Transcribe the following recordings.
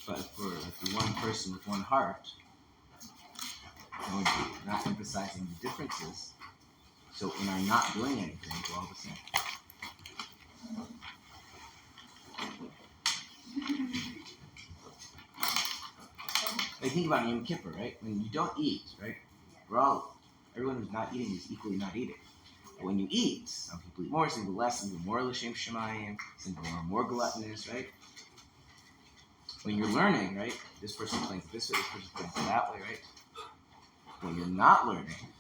But for like the one person with one heart, and we're not emphasizing the differences, so in our not doing anything, we're all the same. Like think about Yom Kippur, right? When you don't eat, right? Everyone who's not eating is equally not eating. But when you eat, some people eat more, some people less, some people more l'shem shemayim, some people are more gluttonous, right? When you're learning, right? This person plays this way, this person plays that way, right? When you're not learning,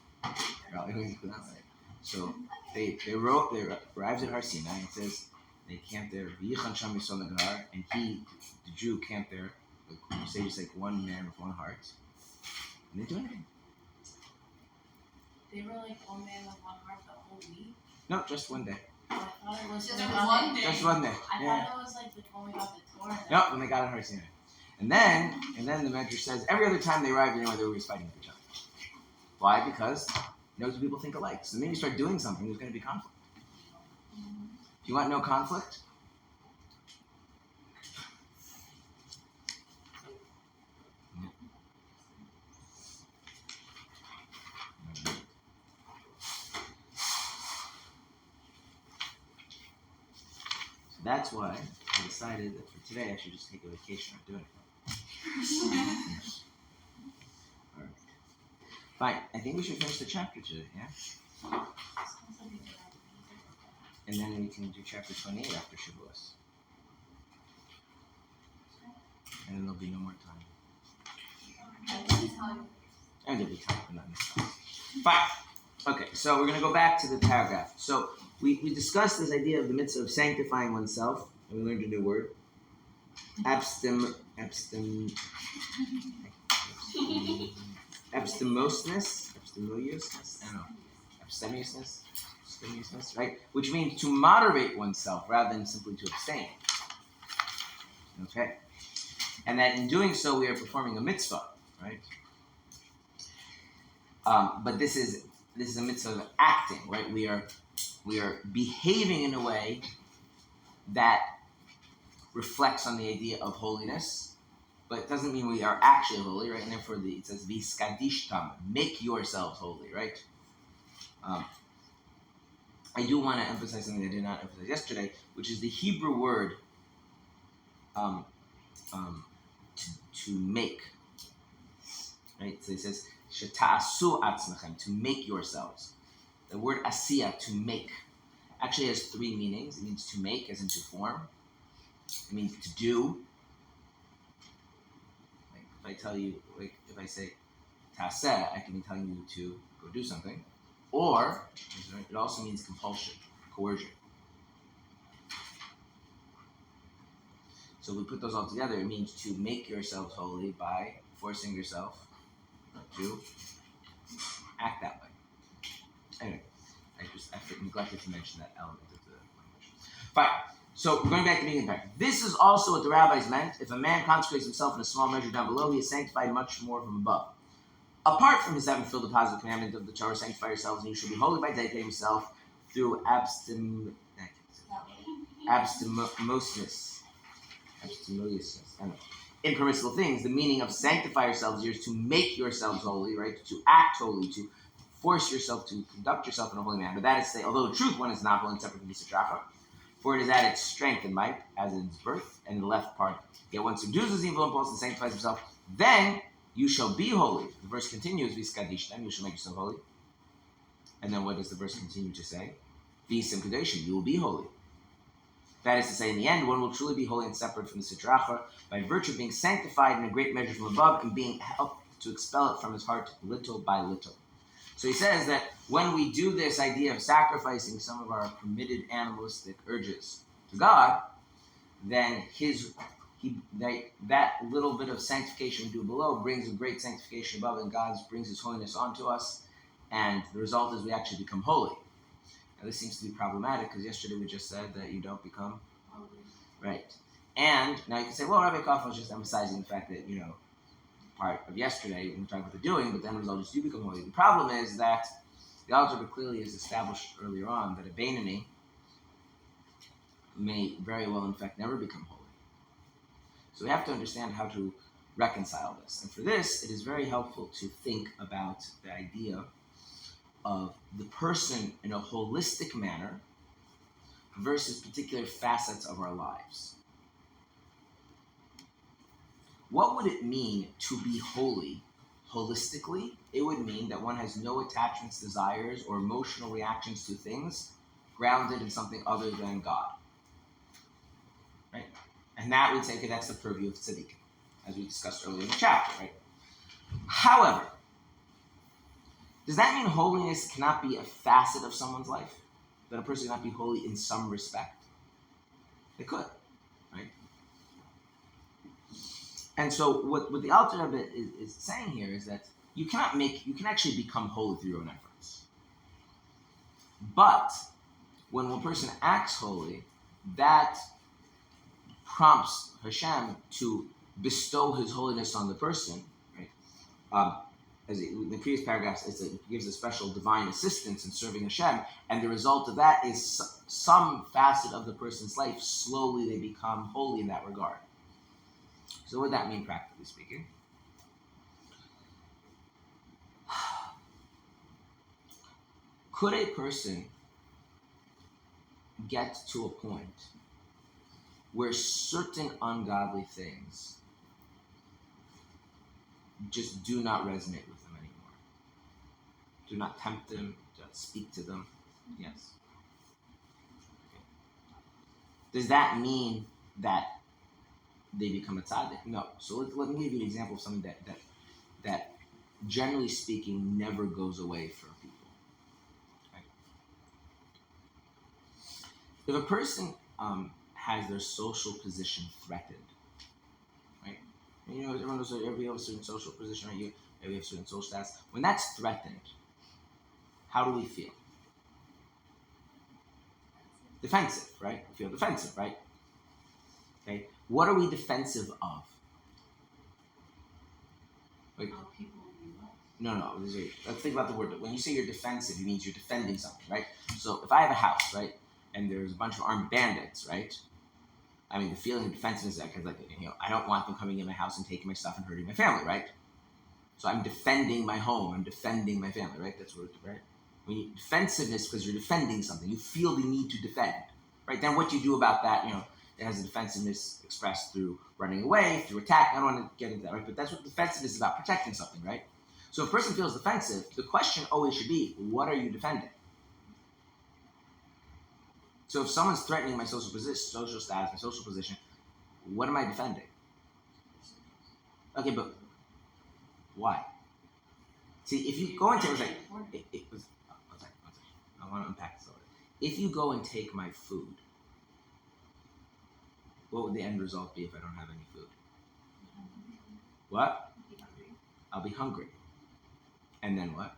you're all equally that way. So they arrives at Har Sinai and it says they camped there, and he, the Jew, camped there. Like, you say just like one man with one heart, and they do anything. They were like one man with one heart the whole week? No, just one day. I thought it was just one day. Just one day. I thought it was like when we got the Torah. No, when they got on Har Sinai. And then the Medrash says every other time they arrived, they were always fighting with each other. Why? Because you know what people think alike. So the minute you start doing something, there's going to be conflict. If you want no conflict, that's why I decided that for today I should just take a vacation or do anything. All right. Fine. I think we should finish the chapter today, yeah? And then we can do chapter 28 after Shavuos. And then there'll be no more time. And there'll be time, but not necessarily. Fine. Okay, so we're going to go back to the paragraph. So we discussed this idea of the mitzvah of sanctifying oneself, and we learned a new word. Abstemiousness, right? Which means to moderate oneself rather than simply to abstain. Okay? And that in doing so, we are performing a mitzvah, right? But this is a mitzvah of acting, right? We are behaving in a way that reflects on the idea of holiness, but it doesn't mean we are actually holy, right? And therefore, it says "V'skadishtam," make yourselves holy, right? I do want to emphasize something I did not emphasize yesterday, which is the Hebrew word to make, right? So it says "Sheta'asu atzmechem," to make yourselves. The word asiya, to make, actually has three meanings. It means to make, as in to form. It means to do. Like if I tell you, like if I say taseh, I can be telling you to go do something. Or it also means compulsion, coercion. So we put those all together. It means to make yourselves holy by forcing yourself to act that way. Anyway, I neglected to mention that element of the language. Fine. So we're going back to the beginning. This is also what the rabbis meant. If a man consecrates himself in a small measure down below, he is sanctified much more from above. Apart from his having fulfilled the positive commandment of the Torah, sanctify yourselves, and you shall be holy by dedicating himself through abstemiousness. Impermissible things. The meaning of sanctify yourselves here is to make yourselves holy, right? To act holy, to force yourself to conduct yourself in a holy manner. That is to say, although in truth one is not holy and separate from the Sitracha, for it is at its strength and might, as in its birth, and the left part. Yet one subdues his evil impulse and sanctifies himself, then you shall be holy. The verse continues, V'skadishtem, you shall make yourself holy. And then what does the verse continue to say? V'sim kadeshim, you will be holy. That is to say, in the end, one will truly be holy and separate from the Sitracha by virtue of being sanctified in a great measure from above and being helped to expel it from his heart little by little. So he says that when we do this idea of sacrificing some of our permitted animalistic urges to God, then that little bit of sanctification we do below brings a great sanctification above, and God brings his holiness onto us, and the result is we actually become holy. Now this seems to be problematic because yesterday we just said that you don't become holy. Right. And now you can say, well, Rabbi Kaufmann was just emphasizing the fact that, part of yesterday when we talked about the doing, but then the result is you become holy. The problem is that the Alter Rebbe clearly is established earlier on that a Beinoni may very well, in fact, never become holy. So we have to understand how to reconcile this. And for this, it is very helpful to think about the idea of the person in a holistic manner versus particular facets of our lives. What would it mean to be holy holistically? It would mean that one has no attachments, desires, or emotional reactions to things grounded in something other than God. Right? And that we take it, that's the purview of tzaddik, as we discussed earlier in the chapter, right? However, does that mean holiness cannot be a facet of someone's life? That a person cannot be holy in some respect? It could, right? And so what the Alter Rebbe is saying here is that you can actually become holy through your own efforts. But when one person acts holy, that prompts Hashem to bestow his holiness on the person, right? As in the previous paragraphs, it gives a special divine assistance in serving Hashem, and the result of that is some facet of the person's life, slowly they become holy in that regard. So what would that mean, practically speaking? Could a person get to a point where certain ungodly things just do not resonate with them anymore? Do not tempt them, do not speak to them? Yes. Okay. Does that mean that they become a tzaddik? No. So let me give you an example of something that generally speaking never goes away for people. Okay. If a person has their social position threatened, right? And everyone knows that everybody has a certain social position, right? Everybody has a certain social status. When that's threatened, how do we feel? Defensive, right? We feel defensive, right? Okay. What are we defensive of? Like, no. Let's think about the word. When you say you're defensive, it means you're defending something, right? So if I have a house, right, and there's a bunch of armed bandits, right? I mean, the feeling of defensiveness is like, I don't want them coming in my house and taking my stuff and hurting my family, right? So I'm defending my home. I'm defending my family, right? That's what it's, right? When you defensiveness, because you're defending something, you feel the need to defend, right? Then what you do about that, it has a defensiveness expressed through running away, through attack. I don't want to get into that, right? But that's what defensiveness is about, protecting something, right? So if a person feels defensive, the question always should be, what are you defending? So if someone's threatening my social status, my social position, what am I defending? Okay, but why? See, if you go into it, I want to unpack this a little bit. If you go and take my food, what would the end result be if I don't have any food? What? I'll be hungry. And then what?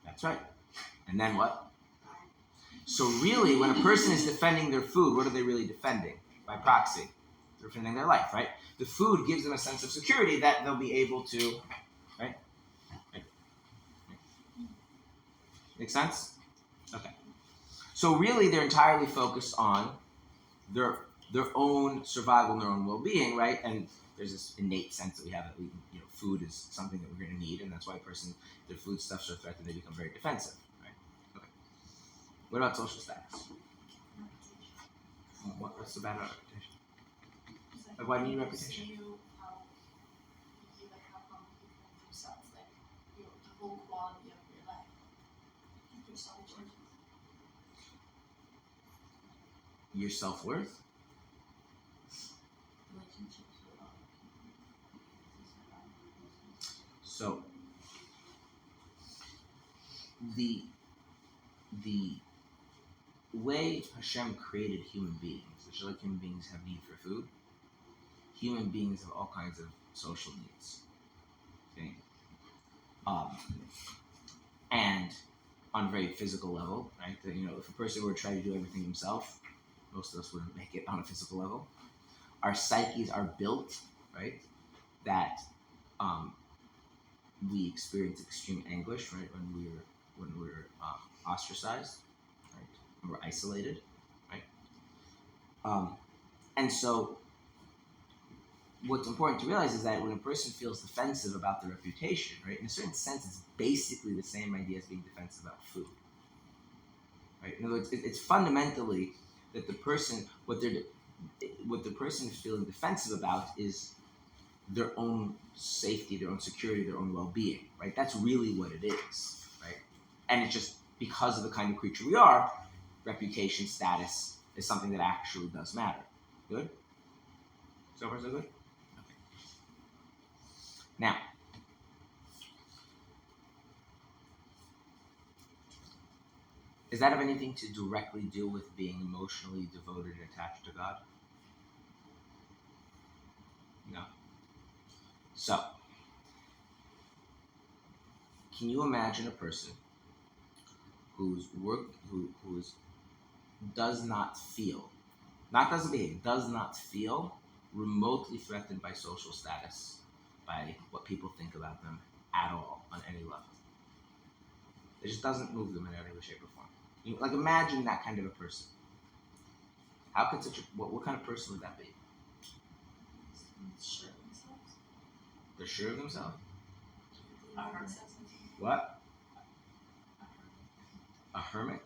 That's right. And then what? So really, when a person is defending their food, what are they really defending? By proxy. They're defending their life, right? The food gives them a sense of security that they'll be able to, right? Make sense? Okay. So really, they're entirely focused on their own survival and their own well-being, right? And there's this innate sense that we have that food is something that we're going to need, and that's why their food stuffs are threatened, they become very defensive, right? Okay. What about social status? What's the bad about reputation? Like, why do you need reputation? The whole quality of your life. Your self-worth? So the way Hashem created human beings, just like human beings have need for food, human beings have all kinds of social needs. Okay? And on a very physical level, right? That, if a person were to try to do everything himself, most of us wouldn't make it on a physical level. Our psyches are built, right? That we experience extreme anguish, right? When we're ostracized, right? When we're isolated, right? And so what's important to realize is that when a person feels defensive about their reputation, right, in a certain sense, it's basically the same idea as being defensive about food. Right? In other words, it's fundamentally that the person, what the person is feeling defensive about is their own safety, their own security, their own well-being, right? That's really what it is, right? And it's just because of the kind of creature we are, reputation, status is something that actually does matter. Good? So far, so good? Okay. Now, does that have anything to directly do with being emotionally devoted and attached to God? No. So, can you imagine a person who's does not feel, not doesn't behave, does not feel remotely threatened by social status, by what people think about them at all on any level? It just doesn't move them in any way, shape, or form. Like, imagine that kind of a person. How could what kind of person would that be? Sure of themselves. They're sure of themselves? What? A hermit?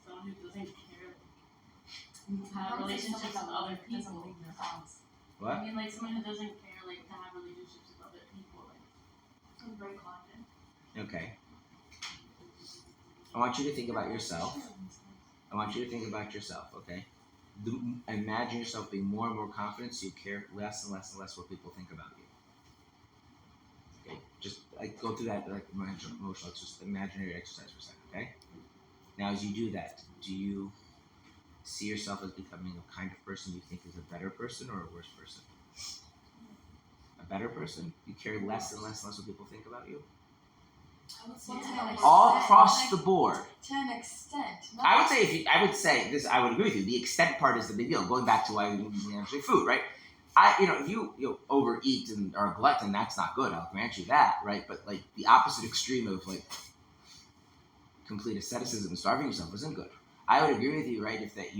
Someone who doesn't care, have relationships with other people. What? I mean, like someone who doesn't care, like to have relationships with other people. Like, I'm very confident. Okay. I want you to think about yourself. Okay? Imagine yourself being more and more confident so you care less and less and less what people think about you. Okay? Just like go through that like emotional, it's just imaginary exercise for a second, okay? Now as you do that, do you see yourself as becoming a kind of person you think is a better person or a worse person? A better person? You care less and less and less what people think about you? I would say All across the board. To an extent. I would say I would agree with you. The extent part is the big deal. Going back to why we actually food, right? If you overeat and are a glutton, that's not good. I'll grant you that, right? But like the opposite extreme of like complete asceticism and starving yourself isn't good. I would agree with you, right? If that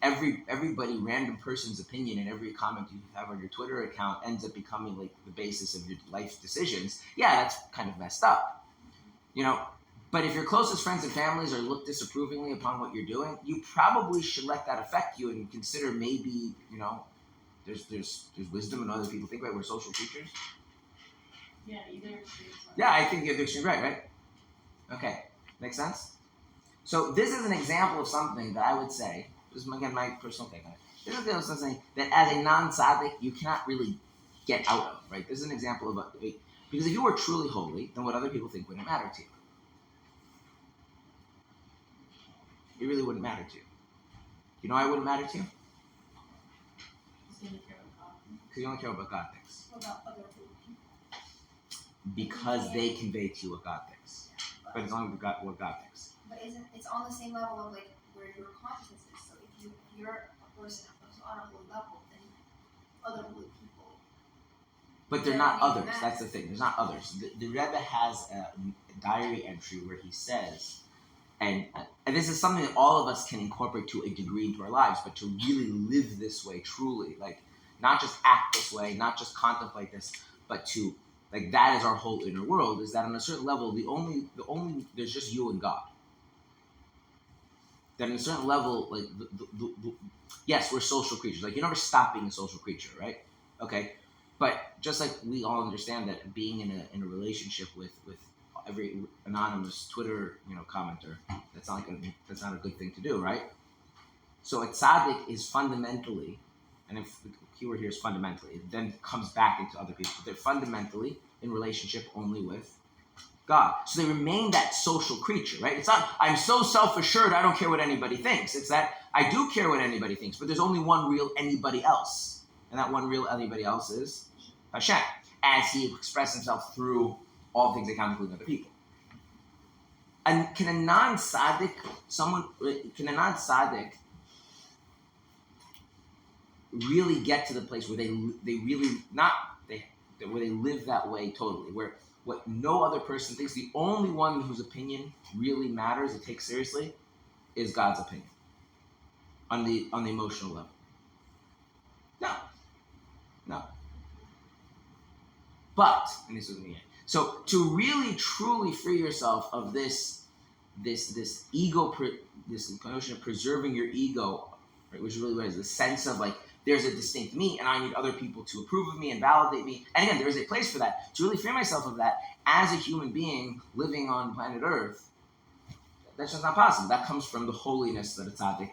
everybody, random person's opinion and every comment you have on your Twitter account ends up becoming like the basis of your life decisions. Yeah, that's kind of messed up. But if your closest friends and families are look disapprovingly upon what you're doing, you probably should let that affect you and consider maybe, there's wisdom in other people think, right? We're social creatures. yeah, either extreme. Yeah, I think you're the extreme right? Okay, makes sense? So this is an example of something that I would say, this is again my personal take on it. This is an example of something that as a non-tzaddik, you cannot really get out of, right? This is an example of because if you were truly holy, then what other people think wouldn't matter to you. It really wouldn't matter to you. You know why it wouldn't matter to you? Because you only care what God thinks. What about other people? Because they convey to you what God thinks. But it's only what God thinks. But it's on the same level of like where your consciousness is. So if you're a person who's on a holy level, then other holy people. But they're not others. That's the thing. There's not others. The Rebbe has a diary entry where he says, and this is something that all of us can incorporate to a degree into our lives, but to really live this way truly, like not just act this way, not just contemplate this, but to like that is our whole inner world. Is that on a certain level, the only there's just you and God. That on a certain level, like yes, we're social creatures. Like you never stop being a social creature, right? Okay, but just like we all understand that being in a relationship with every anonymous Twitter commenter, that's not a good thing to do, right? So a tzaddik is fundamentally, and if the keyword here is fundamentally, it then comes back into other people. They're fundamentally in relationship only with God. So they remain that social creature, right? It's not, I'm so self-assured I don't care what anybody thinks. It's that I do care what anybody thinks, but there's only one real anybody else. And that one real anybody else is Hashem, as he expressed himself through all things that count, including other people. And can a non-tzaddik really get to the place where they live that way totally, where what no other person thinks, the only one whose opinion really matters and takes seriously is God's opinion on the emotional level? No. But, and this was me. So to really truly free yourself of this ego, this notion of preserving your ego, right, which really what is the sense of like there's a distinct me and I need other people to approve of me and validate me. And again, there is a place for that. To really free myself of that as a human being living on planet Earth, that's just not possible. That comes from the holiness that a tzaddik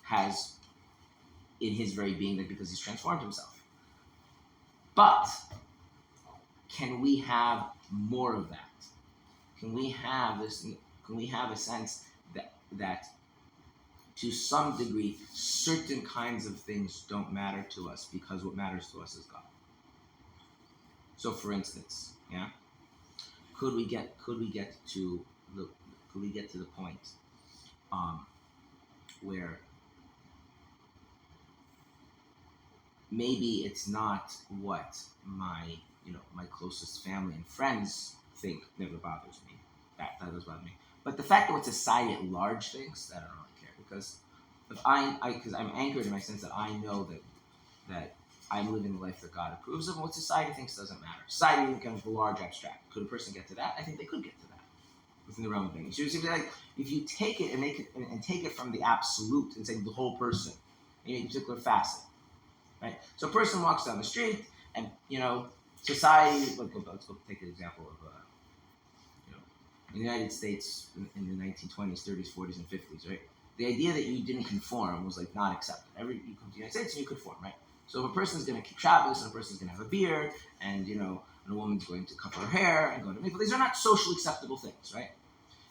has in his very being, because he's transformed himself. But can we have more of that? Can we have this? Can we have a sense that to some degree, certain kinds of things don't matter to us because what matters to us is God? So, for instance, could we get to the point where maybe it's not what my closest family and friends think never bothers me. That does bother me. But the fact that what society at large thinks, I don't really care, because because I'm anchored in my sense that I know that I'm living the life that God approves of, and what society thinks doesn't matter. Society becomes the large abstract. Could a person get to that? I think they could get to that within the realm of things. So if you take it and make it and take it from the absolute and say the whole person, in a particular facet, right? So a person walks down the street, and society. Let's go take an example of in the United States in the 1920s, 30s, 40s, and 50s, right? The idea that you didn't conform was like not accepted. You come to the United States and you conform, right? So if a person's going to keep Shabbos, and a person's going to have a beard, and and a woman's going to cut her hair and go to mikvah, these are not socially acceptable things, right?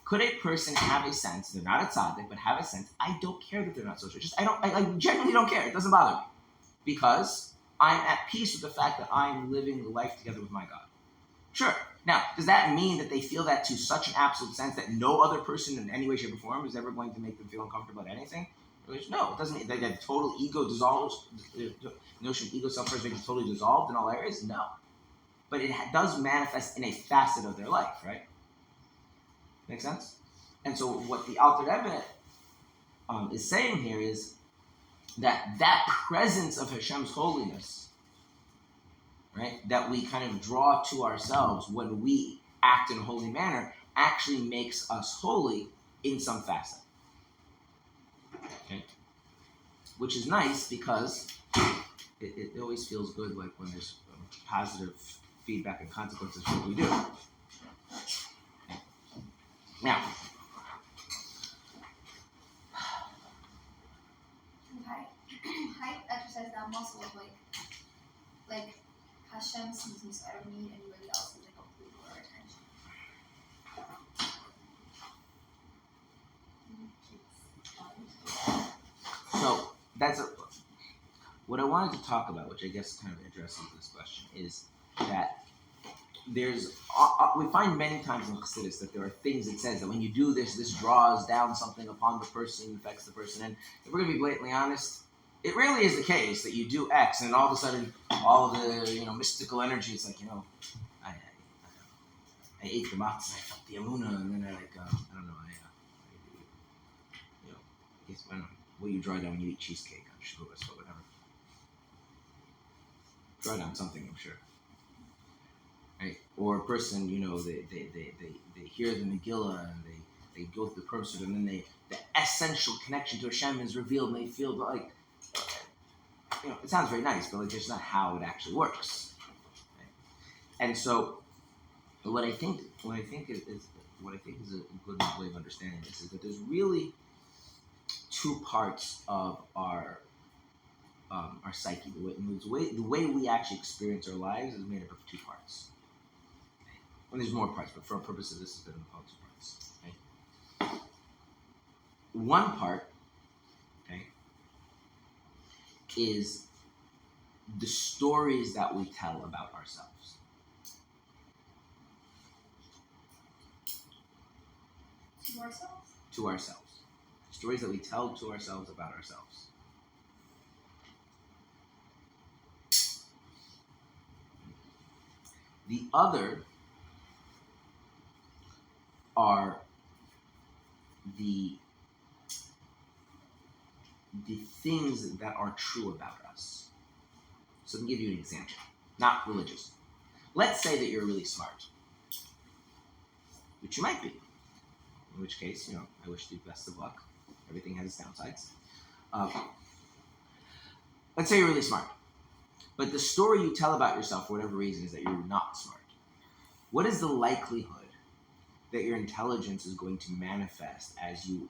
Could a person have a sense, they're not a tzaddik, but have a sense, I don't care that they're not social. I genuinely don't care. It doesn't bother me. Because I'm at peace with the fact that I'm living the life together with my God. Sure. Now, does that mean that they feel that to such an absolute sense that no other person in any way, shape, or form is ever going to make them feel uncomfortable about anything? No, it doesn't mean that total ego dissolves, the notion of ego, self-preservation is totally dissolved in all areas? No. But it does manifest in a facet of their life, right? Make sense? And so what the Alter Rebbe is saying here is that presence of Hashem's holiness, right, that we kind of draw to ourselves when we act in a holy manner, actually makes us holy in some facet. Okay? Which is nice because it always feels good, like when there's positive feedback and consequences for what we do. Okay. Now, I exercise that muscle of like Hashem sees me, so I don't need anybody else to complete our attention. so what I wanted to talk about, which I guess kind of addresses this question, is that there's we find many times in Chassidus that there are things it says that when you do this draws down something upon the person, affects the person. And if we're going to be blatantly honest, it rarely is the case that you do X and all of a sudden all of the mystical energy. It's like I ate the matzah, I felt the amuna, and then I don't know, guess I don't know what you draw down when you eat cheesecake on Shavuos or whatever. Draw down something, I'm sure. Right? Or a person, they hear the Megillah and they go through the process, and then the essential connection to Hashem is revealed, and they feel like, it sounds very nice, but like that's not how it actually works. Right? And so, what I think is a good way of understanding this is that there's really two parts of our psyche. The way we actually experience our lives is made up of two parts. Well, there's more parts, but for our purpose of this, it's been about two parts. Okay? One part, okay, is the stories that we tell about ourselves. To ourselves. Stories that we tell to ourselves about ourselves. The other are the things that are true about us. So let me give you an example. Not religious. Let's say that you're really smart, which you might be. In which case, I wish you the best of luck. Everything has its downsides. Let's say you're really smart, but the story you tell about yourself for whatever reason is that you're not smart. What is the likelihood that your intelligence is going to manifest as you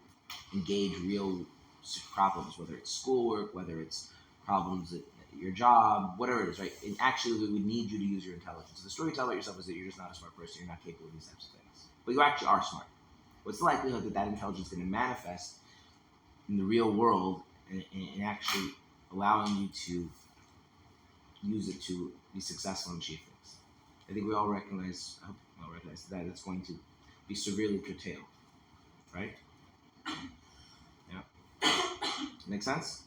engage real problems, whether it's schoolwork, whether it's problems at your job, whatever it is, right? And actually, we would need you to use your intelligence. The story you tell about yourself is that you're just not a smart person, you're not capable of these types of things. But you actually are smart. What's the likelihood that that intelligence is going to manifest in the real world and actually allowing you to use it to be successful and achieve things? I think we all recognize, I hope we all recognize that it's going to be severely curtailed, right? Yeah. Make sense?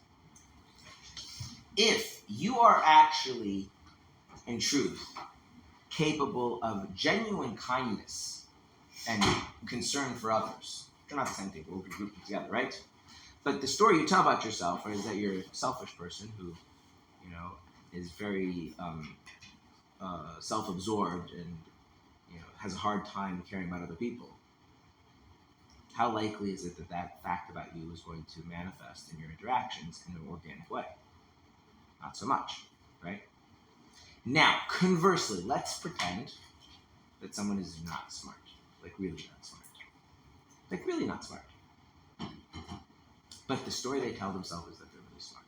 If you are actually, in truth, capable of genuine kindness and concern for others, they're not the same thing, we'll be grouped together, right? But the story you tell about yourself is that you're a selfish person who, is very self-absorbed and has a hard time caring about other people. How likely is it that that fact about you is going to manifest in your interactions in an organic way? Not so much, right? Now, conversely, let's pretend that someone is not smart, like really not smart. Like really not smart. But the story they tell themselves is that they're really smart.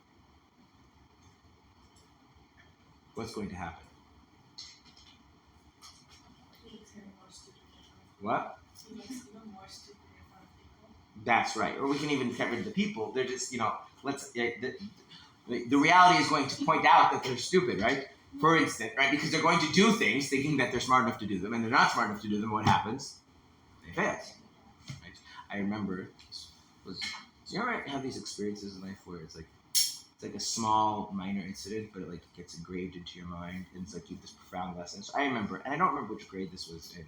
What's going to happen? What? He makes even more stupid in front of people. That's right. Or we can even get rid of the people. They're just, the reality is going to point out that they're stupid, right? For instance, right? Because they're going to do things thinking that they're smart enough to do them, and they're not smart enough to do them. What happens? They fail. Right? I remember, do you ever have these experiences in life where it's like a small, minor incident, but it gets engraved into your mind, and it's like you have this profound lesson. So I remember, and I don't remember which grade this was in,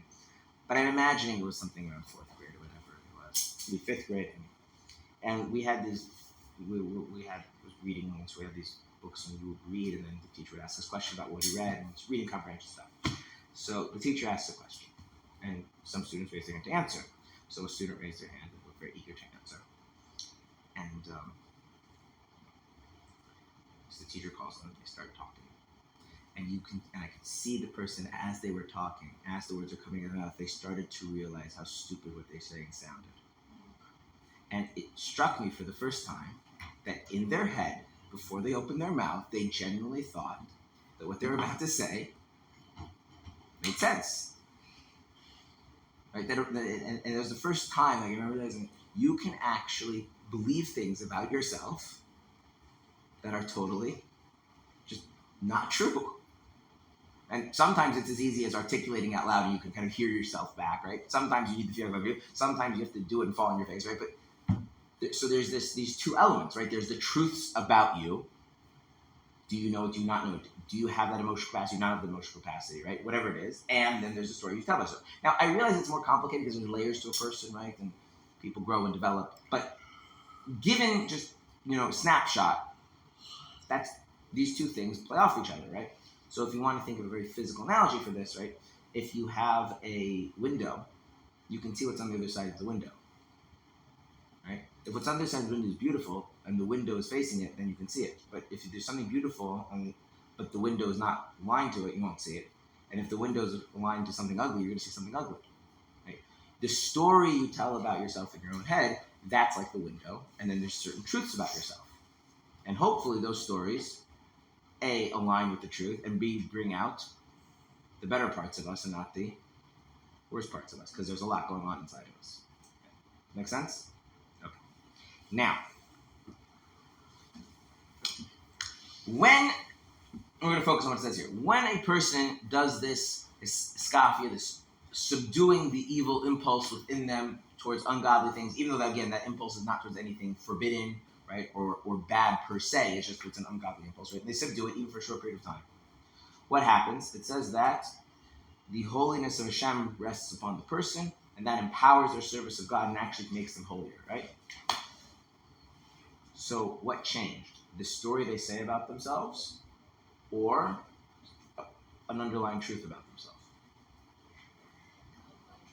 but I'm imagining it was something around 4th grade or whatever it was. Maybe 5th grade. And we had these, we had reading moments, we had these books and we would read, and then the teacher would ask us questions about what he read, and it's reading comprehension stuff. So the teacher asked a question, and some students raised their hand to answer. So a student raised their hand and was very eager to answer. And so the teacher calls them, they start talking. And I could see the person as they were talking, as the words were coming out of their mouth, they started to realize how stupid what they're saying sounded. And it struck me for the first time that in their head, before they opened their mouth, they genuinely thought that what they were about to say made sense. Right? And it was the first time I remember realizing you can actually believe things about yourself that are totally just not true. And sometimes it's as easy as articulating out loud and you can kind of hear yourself back, right? Sometimes you need the feedback of you. Sometimes you have to do it and fall on your face, right? But so there's these two elements, right? There's the truths about you. Do you know it? Do you not know it? Do you have that emotional capacity? Do you not have the emotional capacity, right? Whatever it is. And then there's the story you tell yourself. Now, I realize it's more complicated because there's layers to a person, right? And people grow and develop. But given just, snapshot, that's these two things play off each other, right? So if you want to think of a very physical analogy for this, right? If you have a window, you can see what's on the other side of the window, right? If what's on the other side of the window is beautiful and the window is facing it, then you can see it. But if there's something beautiful but the window is not aligned to it, you won't see it. And if the window is aligned to something ugly, you're going to see something ugly, right? The story you tell about yourself in your own head, that's like the window. And then there's certain truths about yourself. And hopefully those stories, A, align with the truth, and B, bring out the better parts of us and not the worst parts of us, because there's a lot going on inside of us. Make sense? Okay. Now, when, we're going to focus on what it says here. When a person does this skafia, this subduing the evil impulse within them towards ungodly things, even though, again, that impulse is not towards anything forbidden, right, or bad per se, it's just it's an ungodly impulse, right? They subdue it even for a short period of time. What happens? It says that the holiness of Hashem rests upon the person, and that empowers their service of God and actually makes them holier, right? So what changed? The story they say about themselves, or an underlying truth about themselves.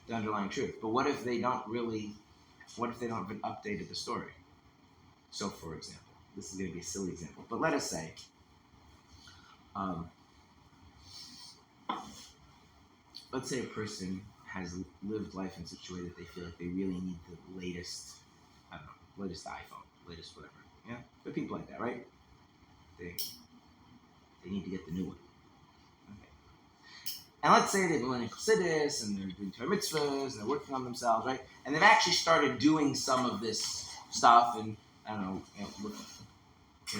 The underlying truth. But what if they don't have updated the story? So, for example, this is going to be a silly example, but let us say, let's say a person has lived life in such a way that they feel like they really need the latest, I don't know, latest iPhone, latest whatever. Yeah, there are people like that, right? They need to get the new one. Okay. And let's say they've been learning Chassidus and they're doing Torah mitzvahs and they're working on themselves, right? And they've actually started doing some of this stuff and I don't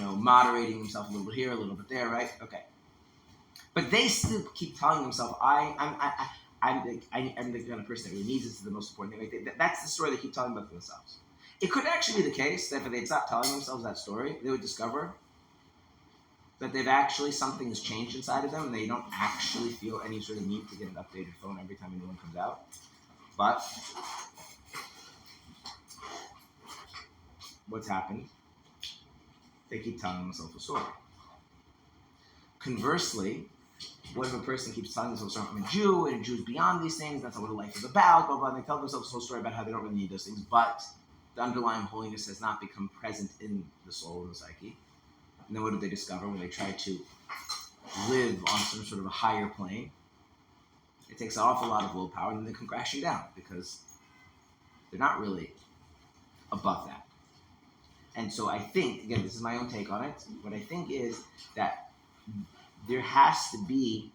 know, moderating themselves a little bit here, a little bit there, right? Okay. But they still keep telling themselves, I'm the kind of person that really needs this is the most important thing. Like that's the story they keep telling about themselves. It could actually be the case that if they'd stop telling themselves that story, they would discover that they've actually, something has changed inside of them and they don't actually feel any sort of need to get an updated phone every time a new one comes out. But what's happened? They keep telling themselves a story. Conversely, what if a person keeps telling themselves, I'm a Jew, and a Jew is beyond these things, that's not what life is about, blah, blah, and they tell themselves a whole story about how they don't really need those things, but the underlying holiness has not become present in the soul and the psyche. And then what do they discover when they try to live on some sort of a higher plane? It takes an awful lot of willpower, and then they come crashing down because they're not really above that. And so I think, again, this is my own take on it, what I think is that there has to be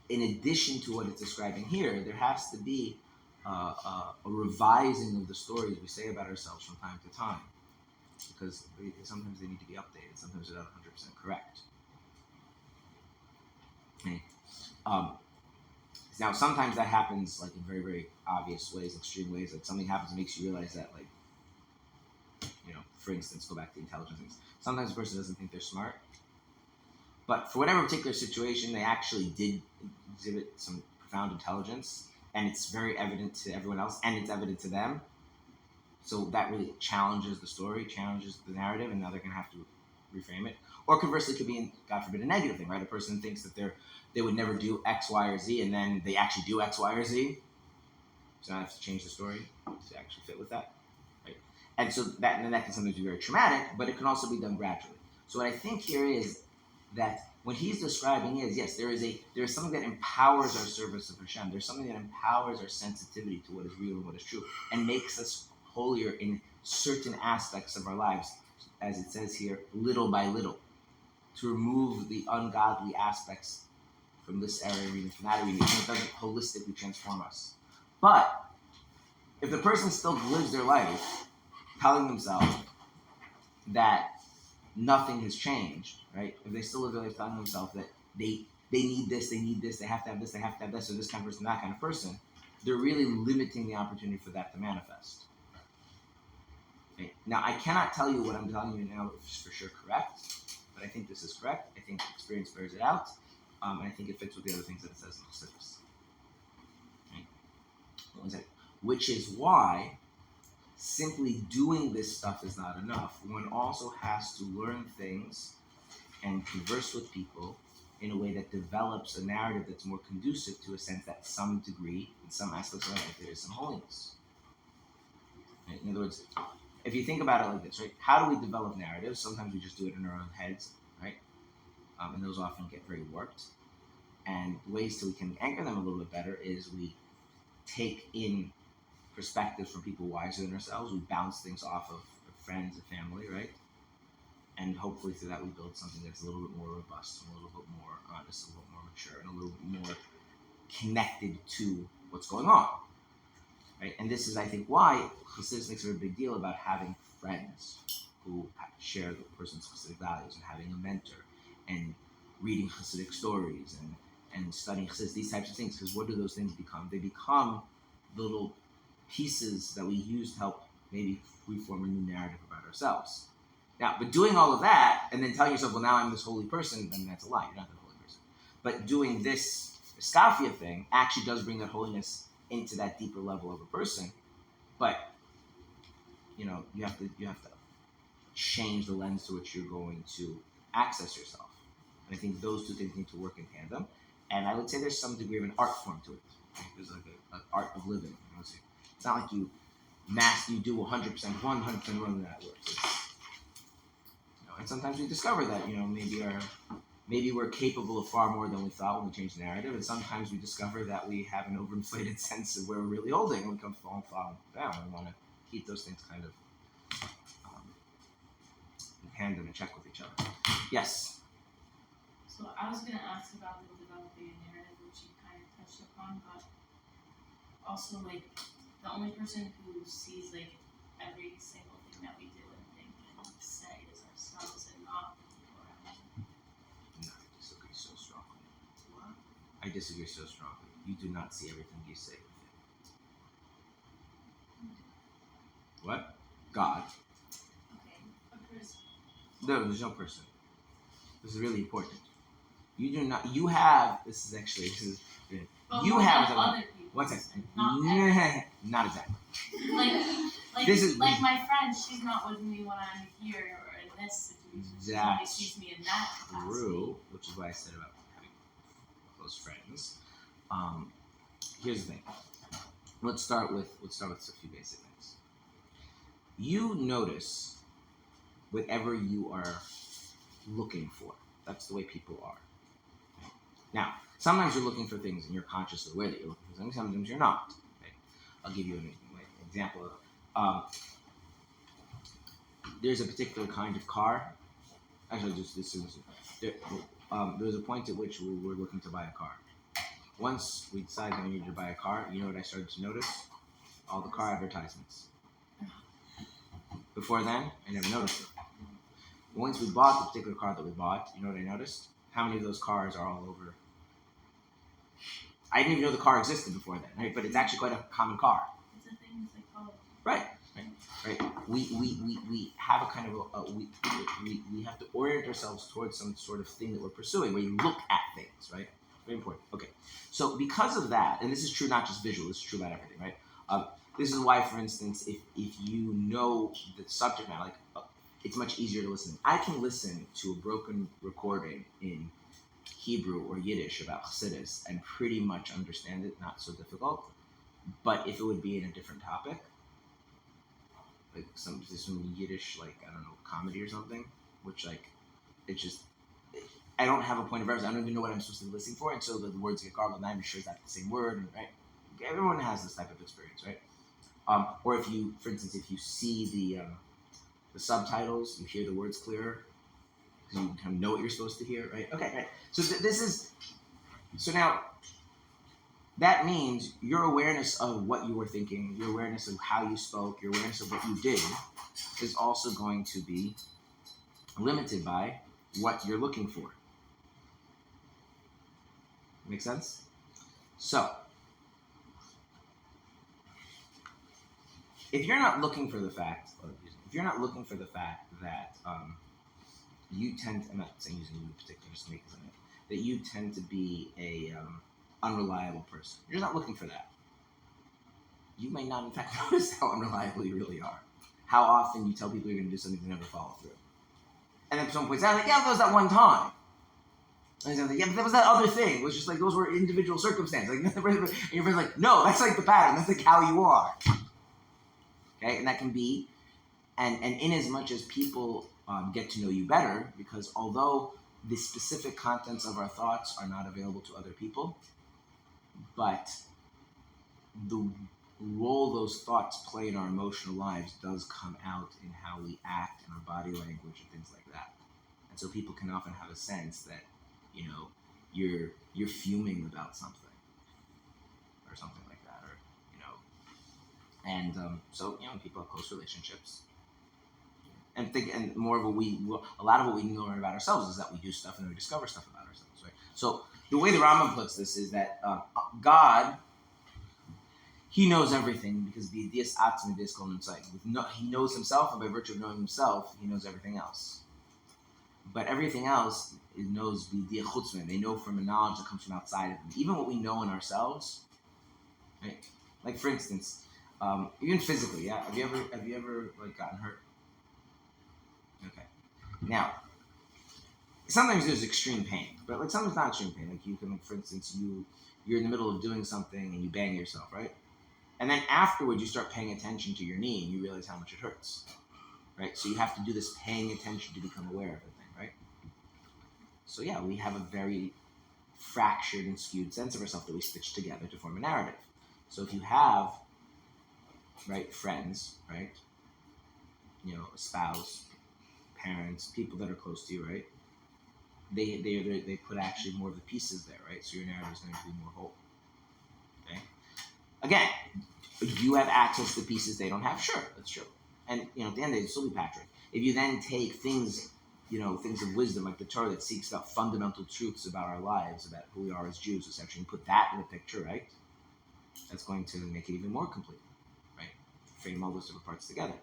in addition to what it's describing here, there has to be a revising of the stories we say about ourselves from time to time. Because sometimes they need to be updated, sometimes they're not 100% correct. Okay. Now, sometimes that happens like in very, very obvious ways, extreme ways. Like something happens that makes you realize that, like, for instance, go back to intelligence things. Sometimes a person doesn't think they're smart, but for whatever particular situation, they actually did exhibit some profound intelligence, and it's very evident to everyone else, and it's evident to them. So that really challenges the story, challenges the narrative, and now they're going to have to reframe it. Or conversely, it could be, God forbid, a negative thing, right? A person thinks that they would never do X, Y, or Z, and then they actually do X, Y, or Z. So I have to change the story to actually fit with that, right? And so that can sometimes be very traumatic, but it can also be done gradually. So what I think here is that what he's describing is, yes, there is something that empowers our service of Hashem. There's something that empowers our sensitivity to what is real and what is true, and makes us holier in certain aspects of our lives, as it says here, little by little, to remove the ungodly aspects from this area reading, from that reading, and it doesn't holistically transform us. But if the person still lives their life telling themselves that nothing has changed, right? If they still live their life telling themselves that they need this, they have to have this, or this kind of person, that kind of person, they're really limiting the opportunity for that to manifest. Okay. Now, I cannot tell you what I'm telling you now is for sure correct, but I think this is correct. I think experience bears it out, and I think it fits with the other things that it says in Chassidus. Okay. Which is why simply doing this stuff is not enough. One also has to learn things and converse with people in a way that develops a narrative that's more conducive to a sense that some degree, in some aspects of life, there is some holiness. Right? In other words, if you think about it like this, right? How do we develop narratives? Sometimes we just do it in our own heads, right? And those often get very warped. And ways we can anchor them a little bit better is we take in perspectives from people wiser than ourselves. We bounce things off of friends and family, right? And hopefully through that we build something that's a little bit more robust, and a little bit more honest, a little more mature, and a little bit more connected to what's going on, right? And this is, I think, why Chassidus makes a very big deal about having friends who share the person's Chassidic values, and having a mentor, and reading Chassidic stories, and studying Chassidus, these types of things. Because what do those things become? They become little pieces that we use to help maybe reform a new narrative about ourselves. Now, but doing all of that and then telling yourself, well, now I'm this holy person, then that's a lie. You're not that holy person. But doing this Iskafia thing actually does bring that holiness into that deeper level of a person. But you have to change the lens to which you're going to access yourself. And I think those two things need to work in tandem. And I would say there's some degree of an art form to it. Right? There's like an art of living. It's not like you do 100% 100% wrong, and that works. And sometimes we discover that maybe we're capable of far more than we thought when we change the narrative, and sometimes we discover that we have an overinflated sense of where we're really holding, and we come falling down. We want to keep those things kind of in tandem and check with each other. Yes. So I was going to ask about the developing a narrative, which you kind of touched upon, but also like the only person who sees like every single thing that we do and think and say is ourselves and not people around. No, I disagree so strongly. What? I disagree so strongly. You do not see everything you say within. What? God. Okay. A person. No, there's no person. This is really important. You do not. You have. This is. But You more have than a- other people. One second. Not Not exactly. like This is- like my friend, she's not with me when I'm here or in this situation. She only That's sees me in that capacity. True, which is why I said about having close friends. Here's the thing. Let's start with a few basic things. You notice whatever you are looking for. That's the way people are. Now, sometimes you're looking for things and you're consciously aware that you're looking for things. Sometimes you're not. Okay? I'll give you an example. There's a particular kind of car. Actually, there was a point at which we were looking to buy a car. Once we decided we needed to buy a car, you know what I started to notice? All the car advertisements. Before then, I never noticed it. Once we bought the particular car that we bought, you know what I noticed? How many of those cars are all over? I didn't even know the car existed before then, right? But it's actually quite a common car. It's a thing in psychology. Right. We have a kind of we have to orient ourselves towards some sort of thing that we're pursuing, where you look at things, right? Very important. Okay. So because of that, and this is true not just visual, this is true about everything, right? This is why, for instance, if you know the subject matter, it's much easier to listen. I can listen to a broken recording in Hebrew or Yiddish about Chassidus and pretty much understand it, not so difficult. But if it would be in a different topic, like some Yiddish, comedy or something, which it's just, I don't have a point of reference. I don't even know what I'm supposed to be listening for, and so the words get garbled. I'm not even sure is that the same word, right? Everyone has this type of experience, right? Or if you, for instance, if you see the subtitles, you hear the words clearer, because you kind of know what you're supposed to hear, right? Okay, right. So now, that means your awareness of what you were thinking, your awareness of how you spoke, your awareness of what you did is also going to be limited by what you're looking for. Make sense? So, if you're not looking for the fact that you tend to, I'm not saying using you in particular, just to make this up, that you tend to be a unreliable person. You're not looking for that. You may not, in fact, notice how unreliable you really are. How often you tell people you're going to do something and never follow through. And then someone points out, yeah, that was that one time. And he's like, yeah, but that was that other thing. It was just those were individual circumstances. And your friend's like, no, that's the pattern. That's how you are. Okay, and that can be, and in as much as people get to know you better, because although the specific contents of our thoughts are not available to other people, but the role those thoughts play in our emotional lives does come out in how we act and our body language and things like that. And so people can often have a sense that, you're fuming about something or something like that, or and so people have close relationships. And more of a lot of what we learn about ourselves is that we do stuff and then we discover stuff about ourselves, right? So the way the Rambam puts this is that God, he knows everything because the Dias Atzmi Dias Kol Nimtzai. He knows himself, and by virtue of knowing himself, he knows everything else. But everything else knows B'Dias Chutzman. They know from a knowledge that comes from outside of them. Even what we know in ourselves, right? Like for instance, even physically, yeah. Have you ever gotten hurt? Okay. Now, sometimes there's extreme pain, but like sometimes not extreme pain. Like you can, for instance, you're in the middle of doing something and you bang yourself, right? And then afterwards, you start paying attention to your knee and you realize how much it hurts, right? So you have to do this paying attention to become aware of the thing, right? So yeah, we have a very fractured and skewed sense of ourselves that we stitch together to form a narrative. So if you have, right, friends, right, a spouse, parents, people that are close to you, right, they put actually more of the pieces there, right? So your narrative is going to be more whole. Okay. Again, you have access to pieces they don't have. Sure, that's true. And at the end of the day, it's still be Patrick. If you then take things, things of wisdom like the Torah that seeks out fundamental truths about our lives, about who we are as Jews, essentially, and put that in the picture, right? That's going to make it even more complete, right? Frame all those different parts together.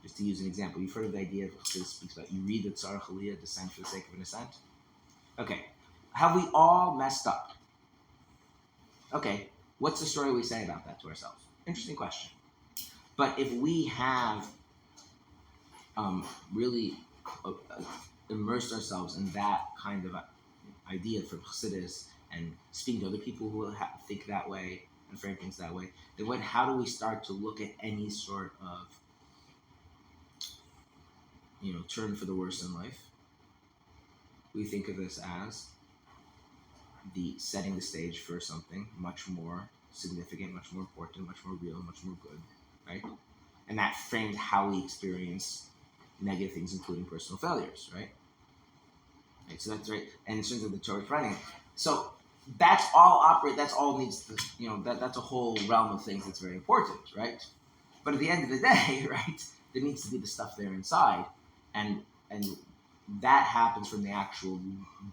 Just to use an example, you've heard of the idea that Chassidus speaks about. You read the Tzarech Aliyah, descent for the sake of an ascent. Okay, have we all messed up? Okay, what's the story we say about that to ourselves? Interesting question. But if we have really immersed ourselves in that kind of idea for Chassidus and speaking to other people who think that way and frame things that way, then how do we start to look at any sort of turn for the worse in life? We think of this as the setting the stage for something much more significant, much more important, much more real, much more good, right? And that frames how we experience negative things, including personal failures, right? So that's right. And in terms of the Torah's writing, so that's all needs to, that's a whole realm of things that's very important, right? But at the end of the day, right, there needs to be the stuff there inside, and that happens from the actual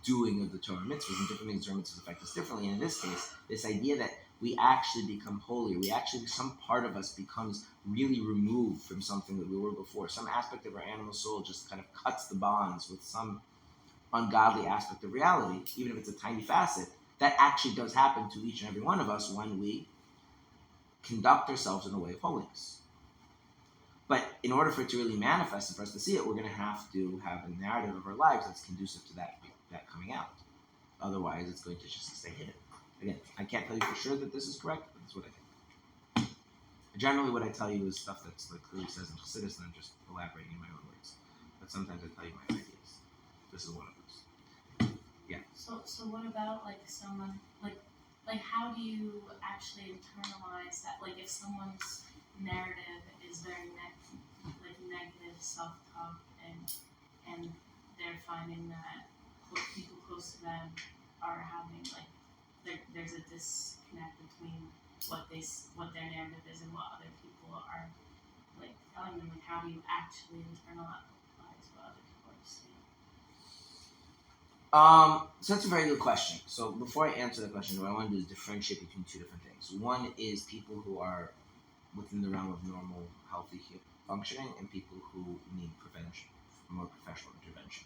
doing of the Torah mitzvahs, and different things Torah mitzvahs affect us differently. And in this case, this idea that we actually become holier, some part of us becomes really removed from something that we were before. Some aspect of our animal soul just kind of cuts the bonds with some ungodly aspect of reality, even if it's a tiny facet. That actually does happen to each and every one of us when we conduct ourselves in a way of holiness. But in order for it to really manifest and for us to see it, we're going to have a narrative of our lives that's conducive to that coming out. Otherwise, it's going to just stay hidden. Again, I can't tell you for sure that this is correct, but that's what I think. Generally, what I tell you is stuff that's like clearly says in Chassidus, and I'm just elaborating in my own words. But sometimes I tell you my ideas. This is one of those. Yeah. So what about like someone like how do you actually internalize that? Like if someone's narrative is very negative self-talk and they're finding that people close to them are having there's a disconnect between what their narrative is and what other people are telling them. Like how do you actually internalize what other people are saying? So that's a very good question. So before I answer that question, what I want to do is differentiate between two different things. One is people who are within the realm of normal, healthy functioning, and people who need prevention, more professional intervention.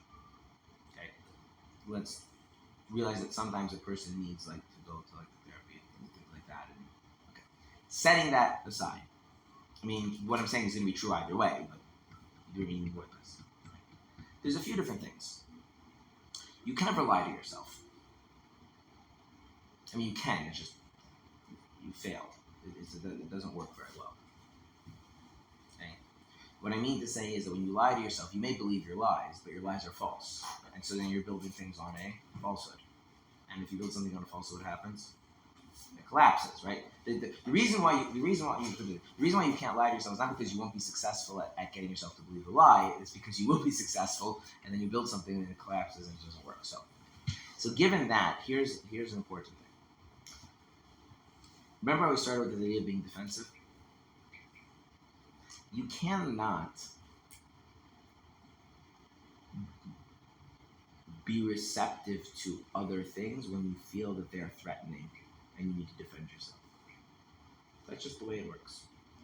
Okay, let's realize that sometimes a person needs to go to therapy and things like that. And okay, setting that aside, I mean, what I'm saying is going to be true either way, but you're being worthless. There's a few different things. You can never lie to yourself. I mean, you can. It's just you failed. It doesn't work very well. Okay? What I mean to say is that when you lie to yourself, you may believe your lies, but your lies are false, and so then you're building things on a falsehood. And if you build something on a falsehood, what happens? It collapses, right? The reason why you can't lie to yourself is not because you won't be successful at getting yourself to believe the lie. It's because you will be successful, and then you build something and it collapses and it doesn't work. So given that, here's an important thing. Remember how we started with the idea of being defensive? You cannot be receptive to other things when you feel that they are threatening and you need to defend yourself. That's just the way it works.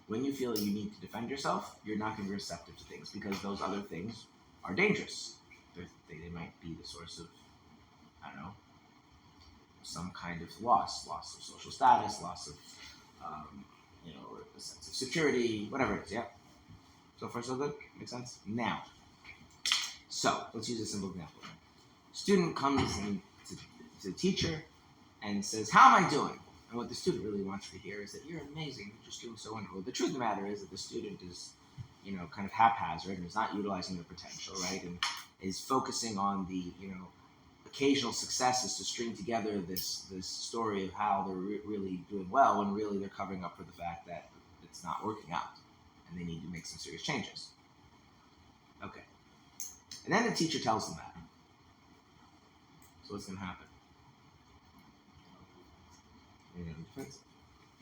When you feel you need to defend yourself, you're not going to be receptive to things because those other things are dangerous. They might be the source of, some kind of loss of social status, loss of, a sense of security, whatever it is, yeah? So far, so good? Makes sense? Now, So let's use a simple example. Student comes to the teacher and says, "How am I doing?" And what the student really wants to hear is that you're amazing, you're just doing so wonderful. The truth of the matter is that the student is, kind of haphazard and is not utilizing their potential, right? And is focusing on the, occasional successes to string together this story of how they're really doing well, when really they're covering up for the fact that it's not working out and they need to make some serious changes. Okay. And then the teacher tells them that. So what's going to happen? You're going to be defensive.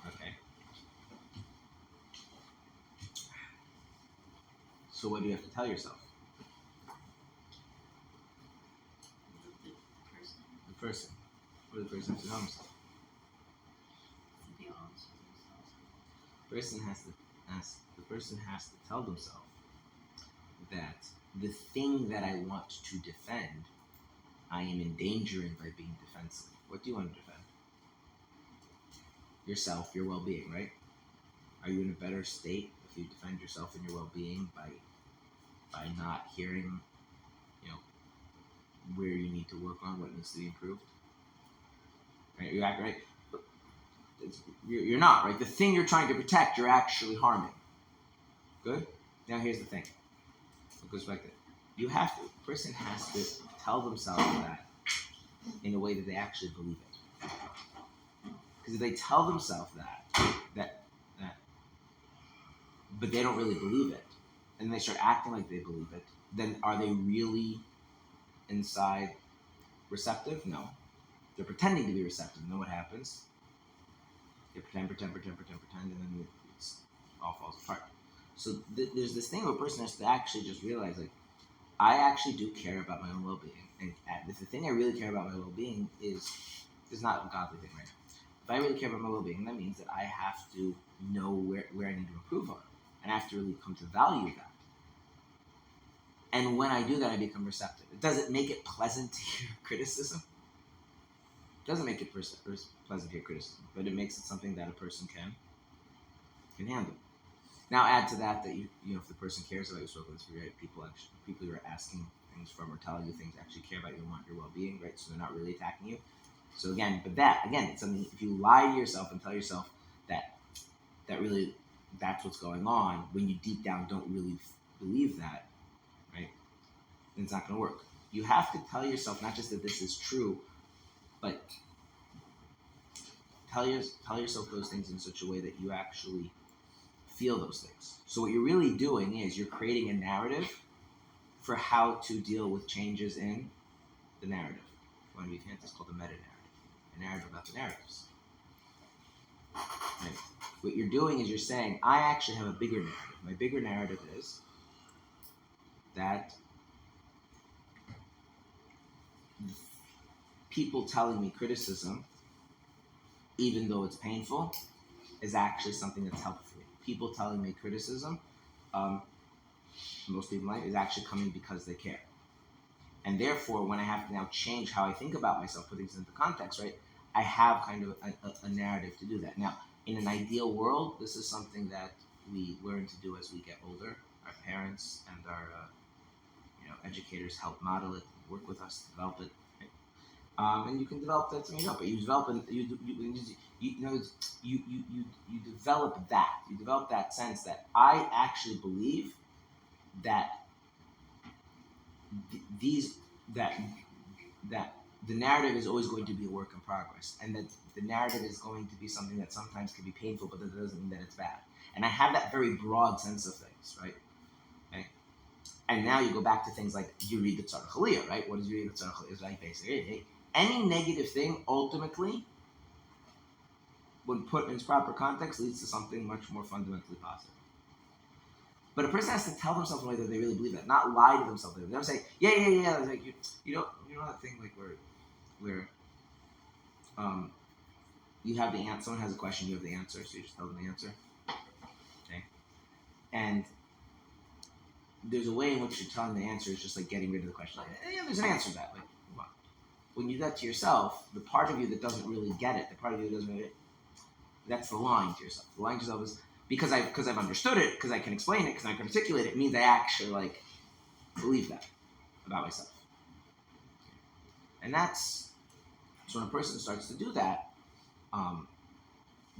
Okay. So what do you have to tell yourself? The person. What does the person have to tell himself? To be honest with themselves. The person has to tell themselves that the thing that I want to defend, I am endangering by being defensive. What do you want to defend? Yourself, your well-being, right? Are you in a better state if you defend yourself and your well-being by not hearing, where you need to work on, what needs to be improved? Right? You're right. You're not, right? The thing you're trying to protect, you're actually harming. Good? Now here's the thing. It goes back to, the person has to tell themselves that in a way that they actually believe it. Because if they tell themselves that, but they don't really believe it, and they start acting like they believe it, then are they really inside receptive? No. They're pretending to be receptive. You know what happens? They pretend, and then it all falls apart. So there's this thing where a person has to actually just realize, like, I actually do care about my own well-being. And if the thing I really care about my well-being is not a godly thing right now. If I really care about my well-being, that means that I have to know where I need to improve on. And I have to really come to value that. And when I do that, I become receptive. It doesn't make it pleasant to hear criticism. It doesn't make it pleasant to hear criticism, but it makes it something that a person can handle. Now add to that if the person cares about your focus, right? People you are asking things from or telling you things actually care about you and want your well-being, right? So they're not really attacking you. So it's something, if you lie to yourself and tell yourself that really that's what's going on, when you deep down don't really believe that, right? Then it's not going to work. You have to tell yourself not just that this is true, but tell yourself those things in such a way that you actually feel those things. So what you're really doing is you're creating a narrative for how to deal with changes in the narrative. One of you can't, it's called a meta-narrative. A narrative about the narratives. Right. What you're doing is you're saying, I actually have a bigger narrative. My bigger narrative is that people telling me criticism, even though it's painful, is actually something that's helpful for me. People telling me criticism, most people is actually coming because they care. And therefore, when I have to now change how I think about myself, put things into context, right, I have kind of a narrative to do that. Now, in an ideal world, this is something that we learn to do as we get older. Our parents and our educators help model it, work with us to develop it. Right? And you can develop that to but you develop you develop that. You develop that sense that I actually believe that that the narrative is always going to be a work in progress, and that the narrative is going to be something that sometimes can be painful, but that doesn't mean that it's bad. And I have that very broad sense of things, right? Okay. And now you go back to things like Yuri the Tzar Chaliyah, right? What is Yuri the Tzar Chaliyah? It's like basically any negative thing ultimately, when put in its proper context, leads to something much more fundamentally positive. But a person has to tell themselves in a way that they really believe that, not lie to themselves. They don't say, yeah. It's like you know that thing like where you have the answer. Someone has a question, you have the answer, so you just tell them the answer. Okay, and there's a way in which you're telling the answer is just like getting rid of the question. Like, yeah, there's an answer to that. Like, when you do that to yourself, the part of you that doesn't really get it, the part of you that doesn't really, that's the lying to yourself. The lying to yourself is because I've understood it, because I can explain it, because I can articulate it, means I actually believe that. about myself. And that's, so when a person starts to do that,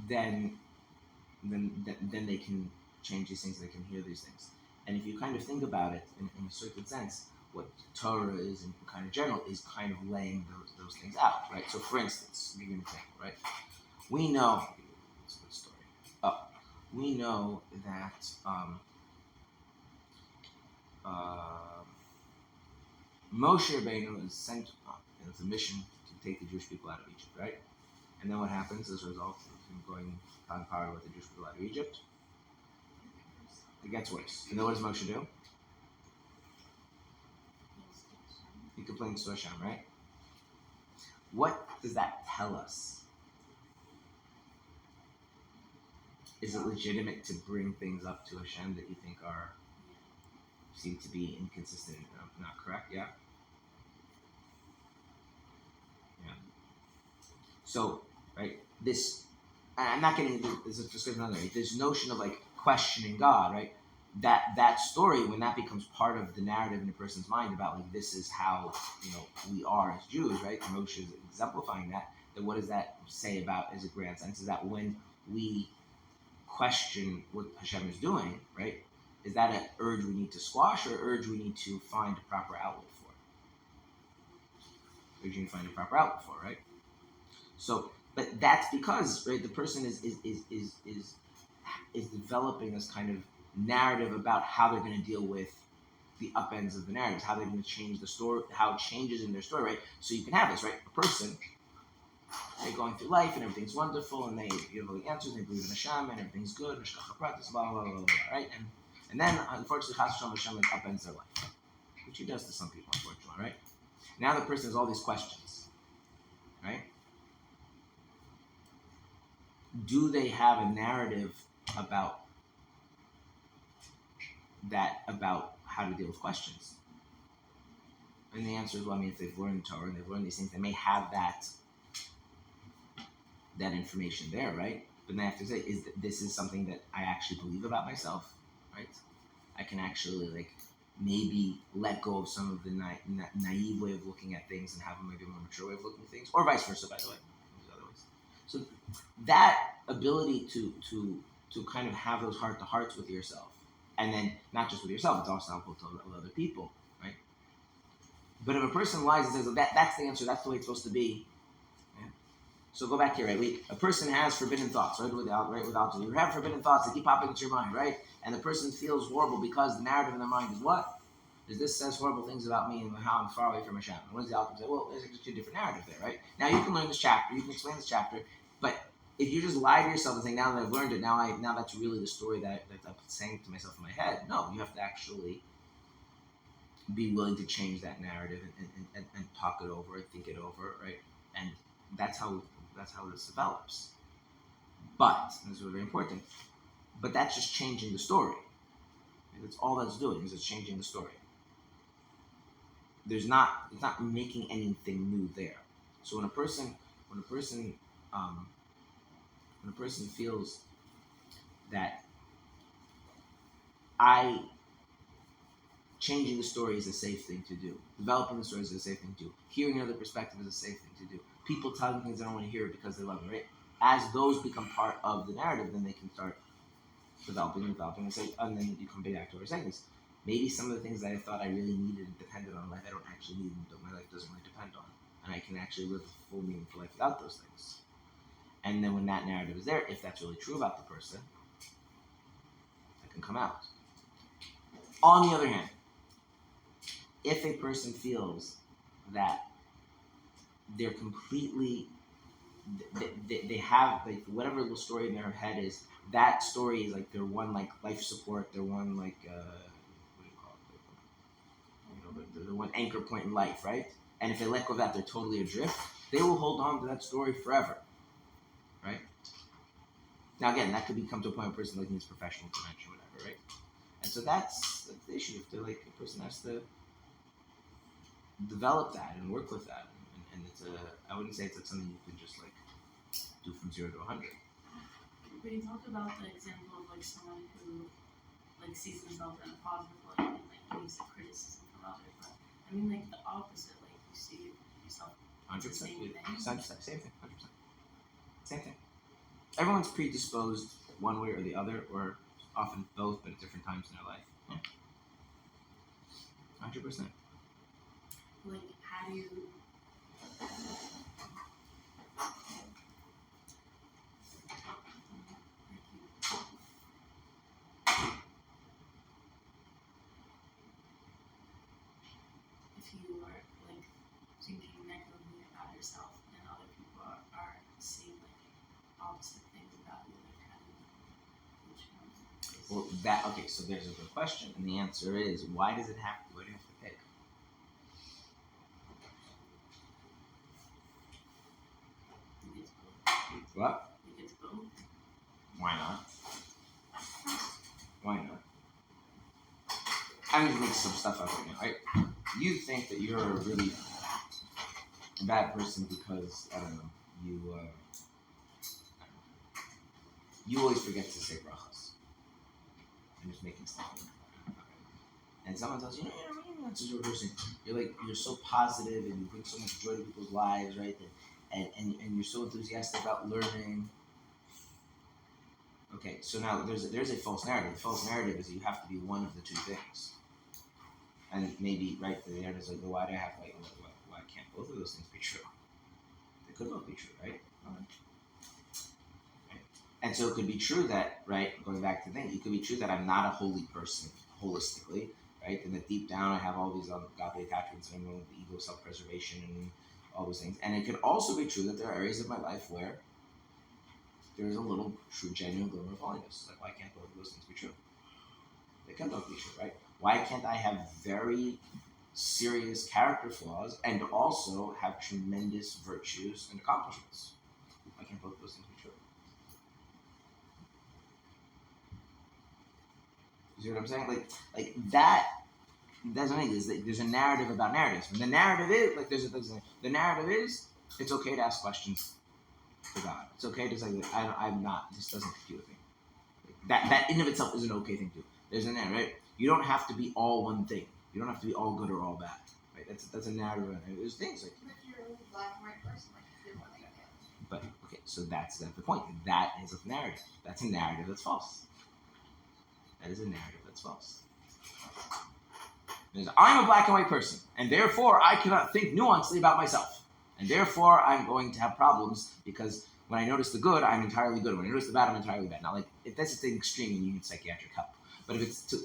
then they can change these things, they can hear these things. And if you kind of think about it in a certain sense, what Torah is in kind of general is kind of laying those things out, right? So for instance, give you an example, right? We know, it's a good story. We know that Moshe Rabbeinu is sent on a mission to take the Jewish people out of Egypt, right? And then what happens as a result of him going on power with the Jewish people out of Egypt? It gets worse. And then what does Moshe do? He complains to Hashem, right? What does that tell us? Is it legitimate to bring things up to Hashem that you think seem to be inconsistent, not correct? Yeah? Yeah. So, right, I'm not getting into this description on there, right? This notion of like questioning God, right? That story, when that becomes part of the narrative in a person's mind about like this is how we are as Jews, right? Moshe is exemplifying that. Then what does that say about as a grand sense? Is that when we question what Hashem is doing, right? Is that an urge we need to squash or urge we need to find a proper outlet for? Urge you to find a proper outlet for, right? So, but that's because, right, the person is developing this kind of narrative about how they're going to deal with the upends of the narratives, how they're going to change the story, how it changes in their story, right? So you can have this, right? A person, they're going through life and everything's wonderful and they give all the answers and they believe in Hashem and everything's good, blah, blah, blah, blah, blah, right? And then, unfortunately, Hashem like upends their life, which he does to some people, unfortunately, right? Now the person has all these questions, right? Do they have a narrative about how to deal with questions? And the answer is, well, I mean, if they've learned Torah and they've learned these things, they may have that information there, right? But then I have to say, this is something that I actually believe about myself, right? I can actually like maybe let go of some of the naive way of looking at things and have a maybe more mature way of looking at things, or vice versa, by the way. There's other ways. So that ability to kind of have those heart-to-hearts with yourself, and then not just with yourself, it's also helpful to other people, right? But if a person lies and says, that's the answer, that's the way it's supposed to be, yeah? So go back here, right? A person has forbidden thoughts, right? Without you have forbidden thoughts that keep popping into your mind, right? And the person feels horrible because the narrative in their mind is what? Is this says horrible things about me and how I'm far away from Hashem. And what does the Alter Rebbe say? Well, there's actually a different narrative there, right? Now you can learn this chapter, you can explain this chapter, but if you just lie to yourself and think, now that I've learned it, now that's really the story that I'm saying to myself in my head. No, you have to actually be willing to change that narrative and talk it over and think it over, right? And that's how this develops. But, and this is very important, but that's just changing the story. That's all that's doing, is it's changing the story. It's not making anything new there. So when a person feels that changing the story is a safe thing to do, developing the story is a safe thing to do, hearing another perspective is a safe thing to do, people telling things they don't want to hear because they love it, right? As those become part of the narrative, then they can start developing, and then you come back to what we're saying is, maybe some of the things that I thought I really needed and depended on life, I don't actually need them, my life doesn't really depend on. And I can actually live a full, meaningful life without those things. And then when that narrative is there, if that's really true about the person, it can come out. On the other hand, if a person feels that they're completely, they have like whatever the story in their head is, that story is like their one like life support, their one like what do you call it? The one anchor point in life, right? And if they let go of that, they're totally adrift. They will hold on to that story forever, right? Now again, that could become to a point where a person like needs professional intervention, whatever, right? And so that's the issue. If they're like a person has to develop that and work with that, and it's I wouldn't say it's like something you can just like do from 0 to 100. But you talk about the example of like someone who like sees themselves in a positive light and like gives the criticism from others. But I mean, like the opposite. Like you see yourself. 100%. Same thing. 100%. Same thing. 100%. Same thing. Everyone's predisposed one way or the other, or often both, but at different times in their life. Yeah. 100%. Like, how do you? If you are like thinking negatively about yourself and other people are seeing like opposite things about you, like how do you which one? Well, that okay. So there's a good question, and the answer is, why does it have to? Why do you have to pick? Think it's both. What? Think it's both. Why not? Why not? I'm gonna make some stuff up right now, right? You think that you're a really bad person because I don't know you always forget to say brachas. I'm just making stuff up. And someone tells you, no, you're not such a good person. You're so positive and you bring so much joy to people's lives, right? And you're so enthusiastic about learning. Okay, so now there's a false narrative. The false narrative is that you have to be one of the two things. And maybe, right, the narrative is like, well, why do I have, like, why can't both of those things be true? They could both be true, right? Right. And so it could be true that, right, going back to the thing, it could be true that I'm not a holy person holistically, right? And that deep down I have all these godly attachments and the ego, self-preservation, and all those things. And it could also be true that there are areas of my life where there's a little true, genuine glimmer of holiness. Like, why can't both of those things be true? They can both be true, right? Why can't I have very serious character flaws and also have tremendous virtues and accomplishments? Why can't both of those things be true? You see what I'm saying? Like that. That's what I mean. There's a narrative about narratives. And the narrative is the narrative is it's okay to ask questions to God. It's okay to say that I'm not. This doesn't compute with me. That in of itself is an okay thing to do. There's a narrative, right? You don't have to be all one thing. You don't have to be all good or all bad, right? That's a narrative. There's things like. But if you're a really black and white person, like you're one thing or the other. But okay, so that's the point. That is a narrative. That's a narrative that's false. That is a narrative that's false. I'm a black and white person, and therefore I cannot think nuancedly about myself, and therefore I'm going to have problems because when I notice the good, I'm entirely good. When I notice the bad, I'm entirely bad. Now, like if that's the extreme, then you need psychiatric help. But if it's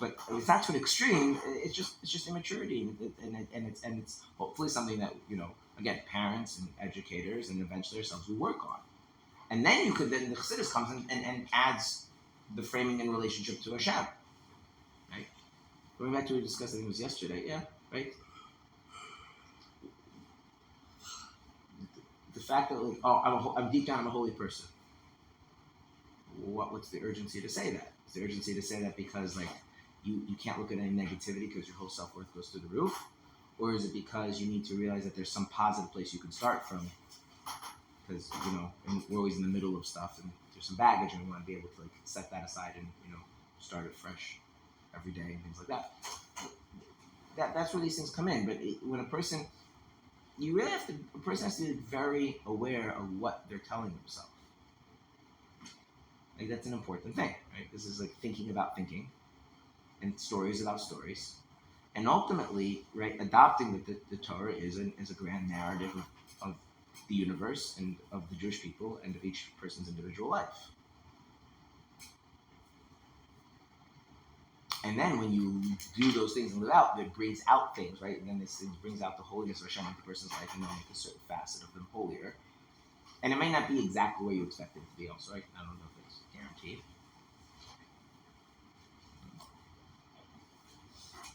but if it's not to an extreme, it's just immaturity, and it's hopefully something that again parents and educators and eventually ourselves we work on, and then the Chassidus comes and adds the framing in relationship to Hashem. Right? Going back to what we discussed, I think it was yesterday. Yeah, right. The fact that I'm deep down I'm a holy person. What's the urgency to say that? Is the urgency to say that because like you can't look at any negativity because your whole self-worth goes through the roof? Or is it because you need to realize that there's some positive place you can start from? Because and we're always in the middle of stuff and there's some baggage and we want to be able to like set that aside and start it fresh every day and things like that. That's where these things come in. But when a person has to be very aware of what they're telling themselves. Like that's an important thing, right? This is like thinking about thinking, and stories about stories, and ultimately, right? Adopting the Torah is a grand narrative of the universe and of the Jewish people and of each person's individual life. And then when you do those things and live out, it brings out things, right? And then this brings out the holiness of Hashem into the person's life and then make a certain facet of them holier. And it may not be exactly where you expect it to be also, right? I don't know if it's guaranteed.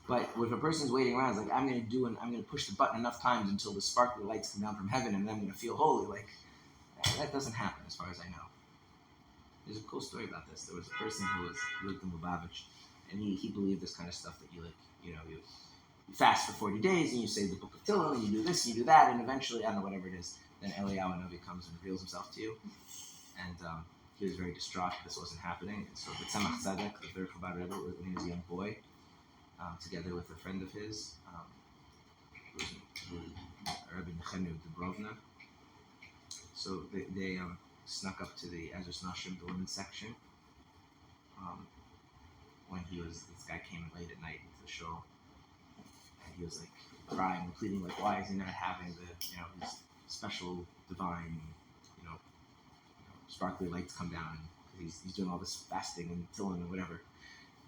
But if a person's waiting around, it's like, I'm going to push the button enough times until the sparkly lights come down from heaven and then I'm going to feel holy. Like, that doesn't happen as far as I know. There's a cool story about this. There was a person who lived in Lubavitch, and he believed this kind of stuff that you fast for 40 days and you say the book of Tehillim and you do this and you do that and eventually, I don't know, whatever it is, then Eliyahu Hanavi comes and reveals himself to you. And he was very distraught that this wasn't happening. And so the Tzemach Tzedek, the third Alter Rebbe, when he was a young boy, together with a friend of his, Rabbi Dubrovna. So they snuck up to the Ezras Nashim, the women's section, when this guy came late at night into the show, and he was like crying and pleading, like, why is he not having his special divine, sparkly lights come down? He's doing all this fasting and tillin and whatever,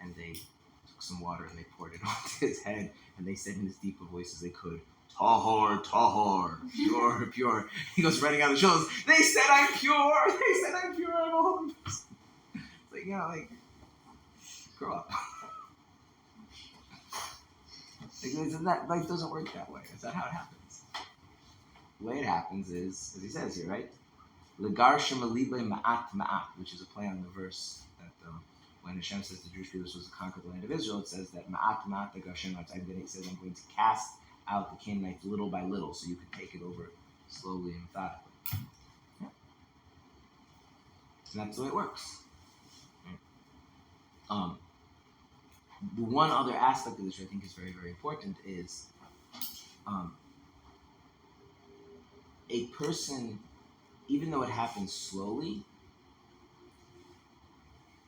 and they took some water and they poured it onto his head, and they said in as deep a voice as they could, Tahor, Tahor, pure, pure. He goes running out of the shoulders. They said I'm pure. They said I'm pure. I'm a holy person. It's like, grow up. That life doesn't work that way. Is that how it happens? The way it happens is, as he says here, right? Legar shemalibe ma'at ma'at, which is a play on the verse that when Hashem says the Jewish people was to conquer the land of Israel, it says that ma'at ma'at the Hashem says I'm going to cast out the Canaanites little by little, so you can take it over slowly and methodically. Yeah. And that's the way it works. Right. The one other aspect of this, which I think is very, very important, is a person, even though it happens slowly,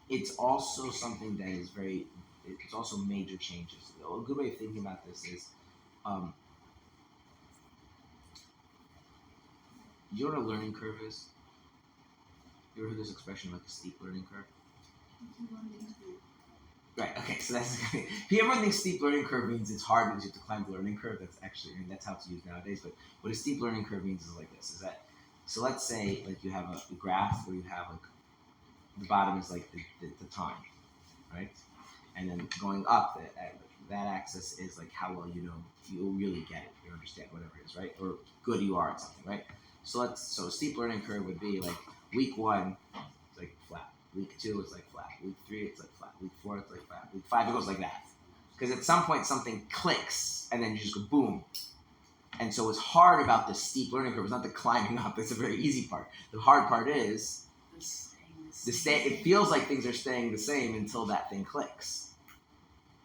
it's also something that is it's also major changes. A good way of thinking about this is, you know what a learning curve is? You ever heard this expression, like a steep learning curve? Right, okay, so if you ever think steep learning curve means it's hard because you have to climb the learning curve, that's how it's used nowadays, but what a steep learning curve means is like this, so let's say like you have a graph where you have like, the bottom is like the time, right? And then going up, that axis is like how well you really get it, you understand whatever it is, right? Or good you are at something, right? So a steep learning curve would be like week 1, it's like flat. Week 2, it's like flat. Week 3, it's like flat. Week 4, it's like flat. Week 5, it goes like that. Because at some point, something clicks, and then you just go boom. And so what's hard about this steep learning curve is not the climbing up. It's a very easy part. The hard part is it feels like things are staying the same until that thing clicks,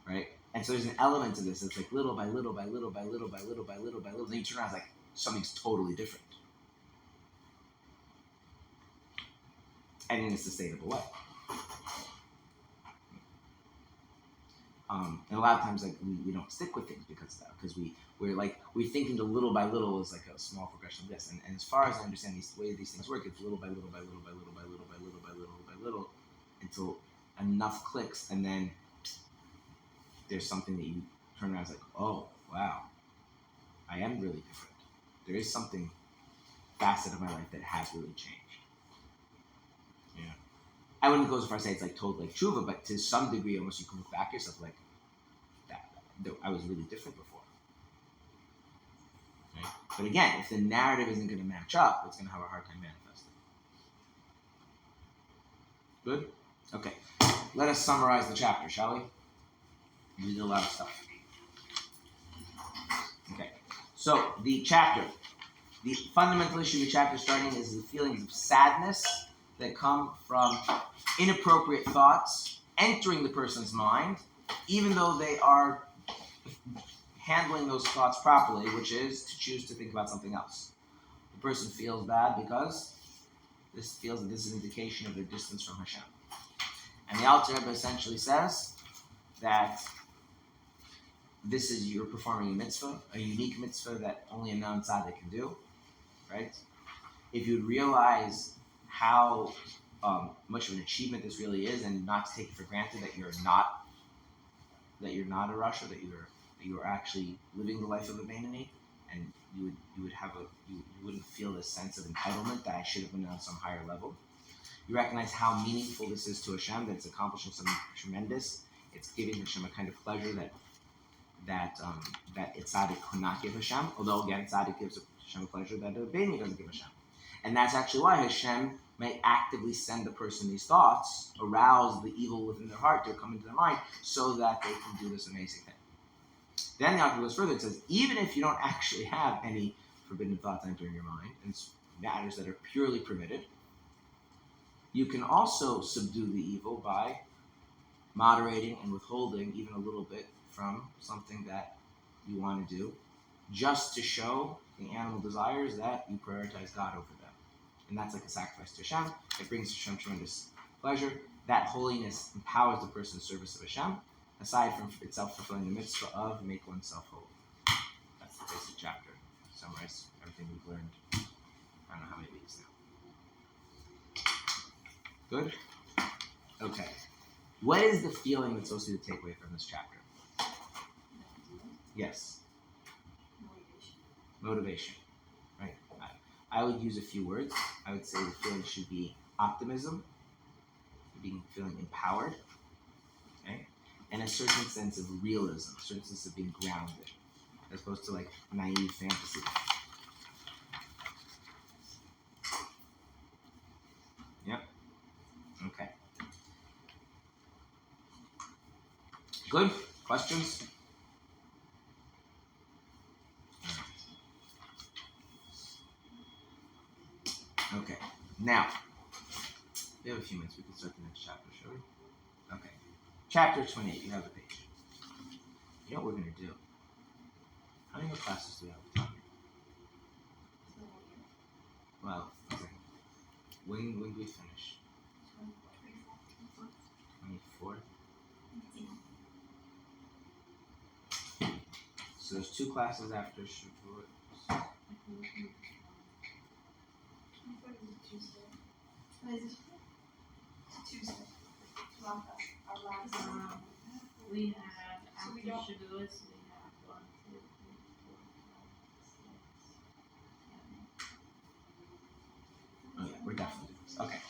right? And so there's an element to this. It's like little by little by little by little by little by little by little. Then you turn around, it's like something's totally different. And in a sustainable way. And a lot of times, like we don't stick with things because of that, because we're thinking the little by little is like a small progression of this. And as far as I understand the way these things work, it's little by little by little by little by little by little by little by little until enough clicks, and then there's something that you turn around and it's like, oh wow, I am really different. There is something facet of my life that has really changed. Yeah, I wouldn't go so far as to say it's like total like tshuva, but to some degree, almost you can look back yourself like that. I was really different before. Right? But again, if the narrative isn't going to match up, it's going to have a hard time manifesting. Good? Okay. Let us summarize the chapter, shall we? We did a lot of stuff. Okay. So the fundamental issue of the chapter starting is the feelings of sadness that come from inappropriate thoughts entering the person's mind, even though they are handling those thoughts properly, which is to choose to think about something else. The person feels bad because this is an indication of their distance from Hashem. And the Alter Rebbe essentially says that you're performing a mitzvah, a unique mitzvah that only a non-tzaddik can do, right? If you realize how much of an achievement this really is, and not to take it for granted that you're not a Rasha, that you're actually living the life of a Beinoni, and you wouldn't feel this sense of entitlement that I should have been on some higher level. You recognize how meaningful this is to Hashem, that it's accomplishing something tremendous. It's giving Hashem a kind of pleasure that a tzaddik could not give Hashem, although again, tzaddik gives Hashem a pleasure that a Beinoni doesn't give Hashem. And that's actually why Hashem may actively send the person these thoughts, arouse the evil within their heart to come into their mind, so that they can do this amazing thing. Then the author goes further and says, even if you don't actually have any forbidden thoughts entering your mind, and matters that are purely permitted, you can also subdue the evil by moderating and withholding even a little bit from something that you want to do, just to show the animal desires that you prioritize God over them. And that's like a sacrifice to Hashem. It brings Hashem tremendous pleasure. That holiness empowers the person's service of Hashem, aside from itself fulfilling the mitzvah of make oneself holy. That's the basic chapter. Summarize everything we've learned. I don't know how many weeks now. Good? Okay. What is the feeling that's supposed to be the takeaway from this chapter? Yes. Motivation. Right. I would use a few words. I would say the feeling should be optimism, feeling empowered, okay? And a certain sense of realism, a certain sense of being grounded, as opposed to like naive fantasy. Yep. Okay. Good? Questions? Okay. Now, we have a few minutes. We can start the next chapter, shall we? Okay. Chapter 28. You have the page. You know what we're going to do? How many more classes do we have with Tanya? Well, okay. When do we finish? 24? So there's 2 classes after Shavuot. Tuesday. We have after Shavuot, so we have 1, 2, 3, 4, 5, 6, 7. Oh yeah, we're definitely doing this. Okay.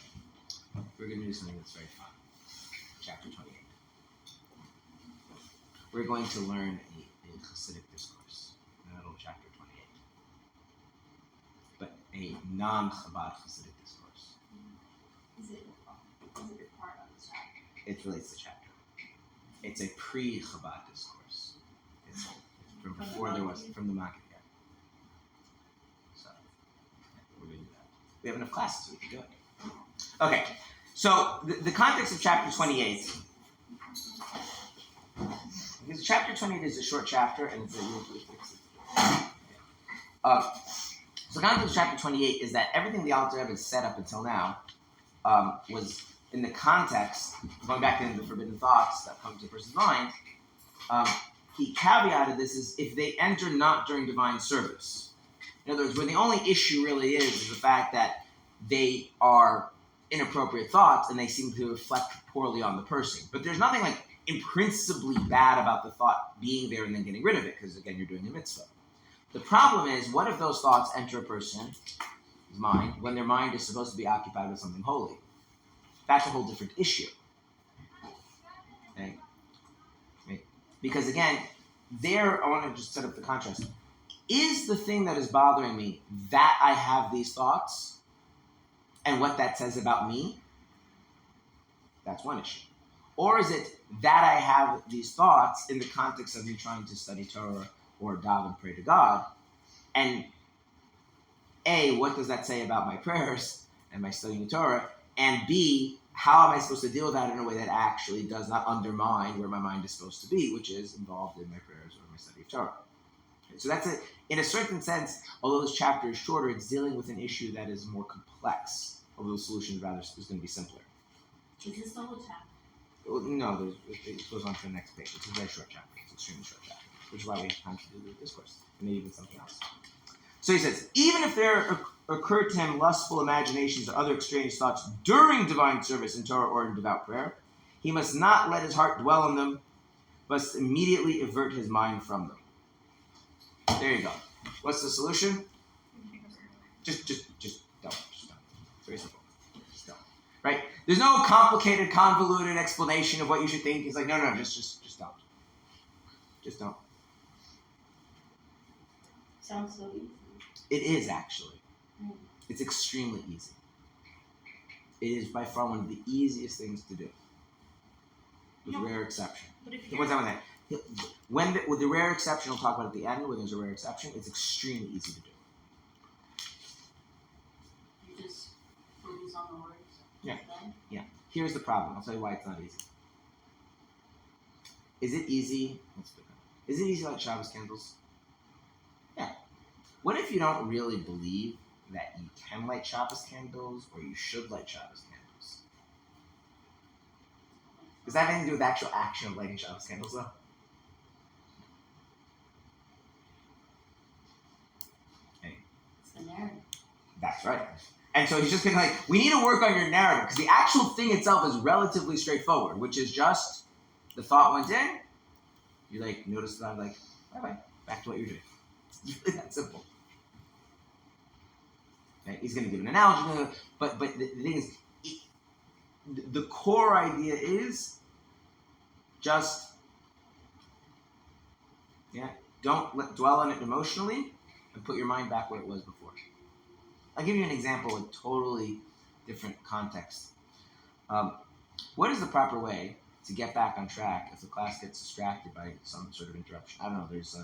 We're going to do something that's very fun. Chapter 28. We're going to learn a Hasidic discourse in the middle of chapter 28. But a non-Chabad Hasidic discourse. Is it a part of this chapter? It relates to chapter. It's a pre-Chabad discourse. It's from before there was, from the Makkah. So, we're going to do that. We have enough classes, so we can do it. Okay, so the context of chapter 28, because chapter 28 is a short chapter, and it's a so the context of chapter 28 is that everything the Alter Rebbe has set up until now was in the context, going back into the forbidden thoughts that come to a person's mind, he caveated this as if they enter not during divine service. In other words, where the only issue really is the fact that they are inappropriate thoughts and they seem to reflect poorly on the person. But there's nothing like imprincipally bad about the thought being there and then getting rid of it, because again, you're doing a mitzvah. The problem is, what if those thoughts enter a person's mind when their mind is supposed to be occupied with something holy? That's a whole different issue. Okay? Right? Because again, there, I want to just set up the contrast. Is the thing that is bothering me that I have these thoughts and what that says about me? That's one issue. Or is it that I have these thoughts in the context of me trying to study Torah or daven and pray to God? And A, what does that say about my prayers and my studying the Torah? And B, how am I supposed to deal with that in a way that actually does not undermine where my mind is supposed to be, which is involved in my prayers or my study of Torah? So that's it. In a certain sense, although this chapter is shorter, it's dealing with an issue that is more complex, although the solution rather is going to be simpler. Is this the whole chapter? Well, no, it goes on to the next page. It's a very short chapter. It's an extremely short chapter, which is why we have time to do the discourse, and maybe even something else. So he says, even if there occur to him lustful imaginations or other extraneous thoughts during divine service in Torah or in devout prayer, he must not let his heart dwell on them, but immediately avert his mind from them. There you go. What's the solution? Just don't. Just don't. It's very simple. Just don't. Right? There's no complicated, convoluted explanation of what you should think. It's like, no, just don't. Just don't. Sounds so easy. It is actually. It's extremely easy. It is by far one of the easiest things to do. With rare exception. But if One second. With the rare exception, we'll talk about at the end, when there's a rare exception, it's extremely easy to do. you just focus on the words. Yeah. Then? Yeah. Here's the problem. I'll tell you why it's not easy. Is it easy? Is it easy to light Shabbos candles? What if you don't really believe that you can light Shabbos candles or you should light Shabbos candles? Does that have anything to do with the actual action of lighting Shabbos candles, though? It's the narrative. That's right. And so he's just going to we need to work on your narrative, because the actual thing itself is relatively straightforward, which is just the thought went in, you notice that I'm bye-bye, back to what you're doing. It's really that simple. Okay? He's going to give an analogy, but the thing is, the core idea is just, don't dwell on it emotionally and put your mind back where it was before. I'll give you an example, a totally different context. What is the proper way to get back on track if the class gets distracted by some sort of interruption? I don't know, there's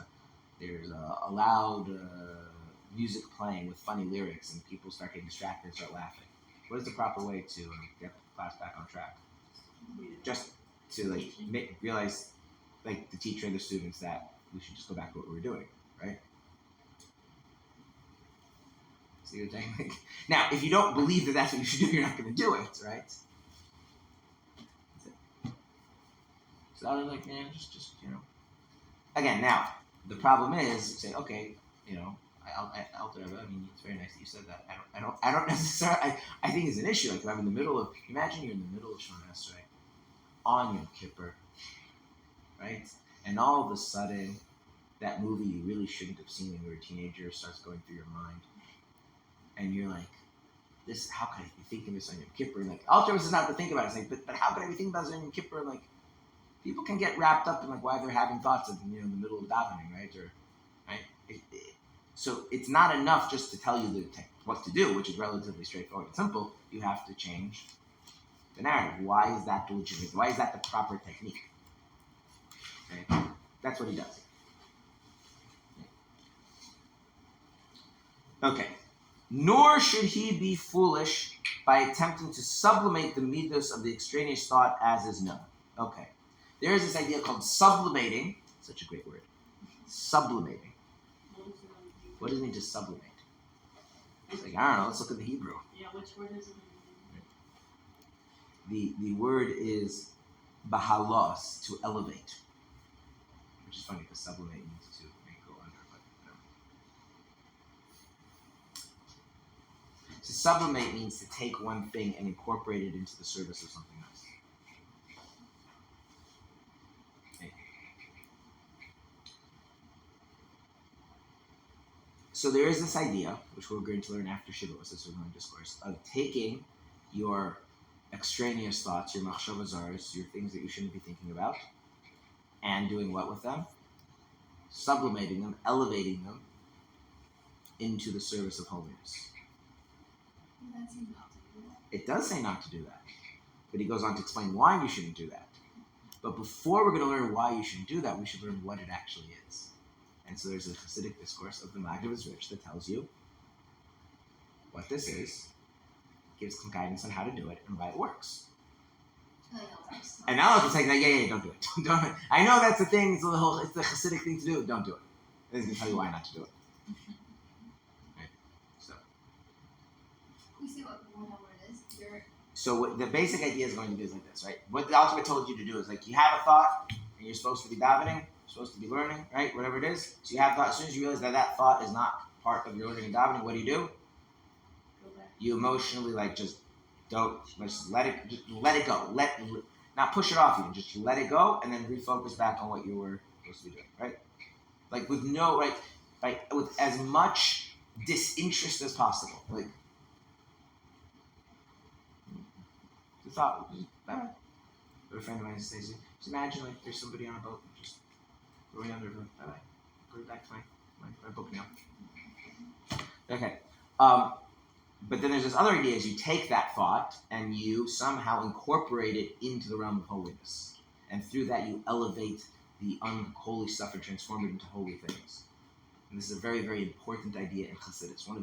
a loud music playing with funny lyrics and people start getting distracted and start laughing. What is the proper way to get the class back on track? Just to realize the teacher and the students that we should just go back to what we were doing, right? See what I'm saying? Now, if you don't believe that that's what you should do, you're not going to do it, right? So I was just Again, now the problem is, say, okay, Alter Rebbe, it's very nice that you said that. I don't necessarily. I think it's an issue. If I'm in the middle of, imagine you're in the middle of Shemona Esrei, on Yom Kippur, right? And all of a sudden, that movie you really shouldn't have seen when you were a teenager starts going through your mind. And you're this, how could I be thinking this on Yom Kippur? And Alter Rebbe is not to think about it. It's but how could I be thinking about this on Yom Kippur? People can get wrapped up in why they're having thoughts in the middle of davening, right? So it's not enough just to tell you what to do, which is relatively straightforward and simple. You have to change the narrative. Why is that legitimate? Why is that the proper technique? Okay? That's what he does. Okay. Nor should he be foolish by attempting to sublimate the midos of the extraneous thought as is known. Okay. There is this idea called sublimating. Such a great word. Sublimating. What does it mean to sublimate? It's I don't know. Let's look at the Hebrew. Yeah, which word is it? The word is bahalos, to elevate. Which is funny because sublimate means to make go under, but whatever. To sublimate means to take one thing and incorporate it into the service of something else. So there is this idea, which we're going to learn after Shavuos, this is learning discourse, of taking your extraneous thoughts, your machshava zaros, your things that you shouldn't be thinking about, and doing what with them? Sublimating them, elevating them into the service of holiness. That seems not to do that. It does say not to do that, but he goes on to explain why you shouldn't do that. But before we're going to learn why you shouldn't do that, we should learn what it actually is. And so there's a Hasidic discourse of the Magdav is Rich that tells you what this is, gives some guidance on how to do it, and why it works. And now it's like, don't do it. Don't. I know that's the thing, it's the Hasidic thing to do, don't do it. And he's going to tell you why not to do it. Right? So. You see what it is? So what the basic idea is going to be is like this, right? What the Alter Rebbe told you to do is you have a thought, and you're supposed to be davening, supposed to be learning, right? Whatever it is. So you have thought. As soon as you realize that thought is not part of your learning and davening, what do? You emotionally just don't. Just let it go. Not push it off even. Just let it go, and then refocus back on what you were supposed to be doing, right? With no with as much disinterest as possible. The thought. But a friend of mine says, just imagine there's somebody on a boat, just going under the bye-bye. Go back to my book now. Okay. But then there's this other idea is you take that thought and you somehow incorporate it into the realm of holiness. And through that you elevate the unholy stuff and transform it into holy things. And this is a very, very important idea in Chassidus. One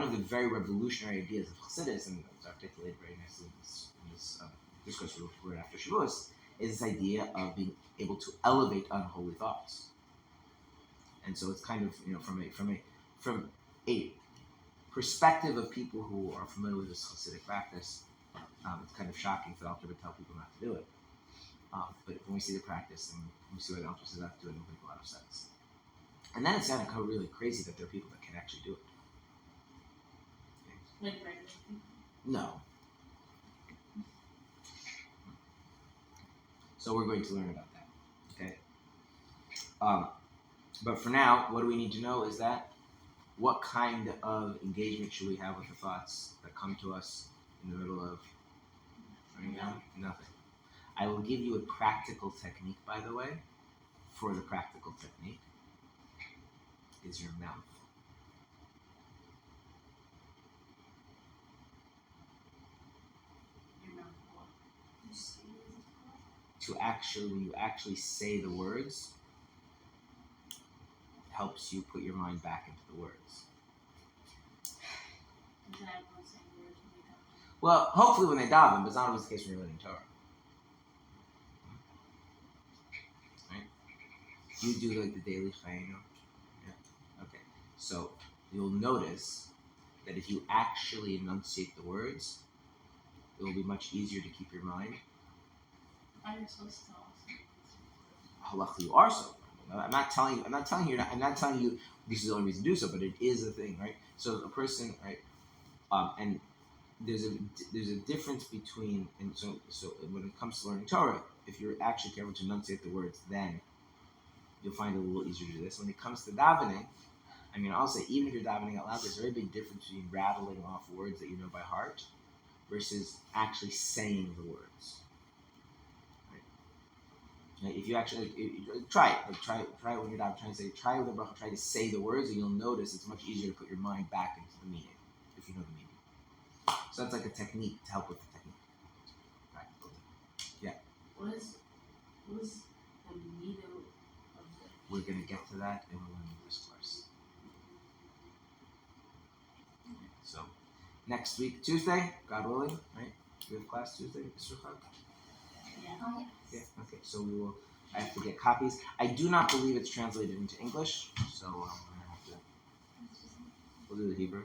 of the very revolutionary ideas of Chassidus, and it's articulated very nicely in this discourse we read after Shavuos, is this idea of being able to elevate unholy thoughts. And so it's kind of, from a perspective of people who are familiar with this Hasidic practice, it's kind of shocking for the Alter Rebbe to tell people not to do it. But when we see the practice and we see why the Alter says not to do it, it'll make a lot of sense. And then it's kind of really crazy that there are people that can actually do it. Like regular people? No. So we're going to learn about that. Okay. But for now, what do we need to know is that what kind of engagement should we have with the thoughts that come to us in the middle of writing down? Nothing. I will give you a practical technique, by the way, for the practical technique is your mouth. Your mouth what? When you actually say the words, helps you put your mind back into the words. Does that everyone say words when they daven? Well, hopefully when they daven, but it's not always the case when you're learning Torah. Right? You do like the daily chayinu. Yeah. Okay. So you'll notice that if you actually enunciate the words, it will be much easier to keep your mind. Are you supposed to also? Halachah, you are so. I'm not telling you this is the only reason to do so, but it is a thing, right? So a person, right, and there's a difference between, and so when it comes to learning Torah, if you're actually careful to enunciate the words, then you'll find it a little easier to do this. When it comes to davening, I'll say even if you're davening out loud, there's a very big difference between rattling off words that you know by heart versus actually saying the words. If you actually try it, try it when you're davening. Try with the bracha. Try to say the words, and you'll notice it's much easier to put your mind back into the meaning if you know the meaning. So that's like a technique to help with the technique. Practical technique. Yeah. What is the meaning of the? We're gonna get to that in one of this course. So next week, Tuesday, God willing, right? We have class Tuesday. Yeah. Oh, Yeah, okay, so I have to get copies. I do not believe it's translated into English, so we're going to have to, we'll do the Hebrew.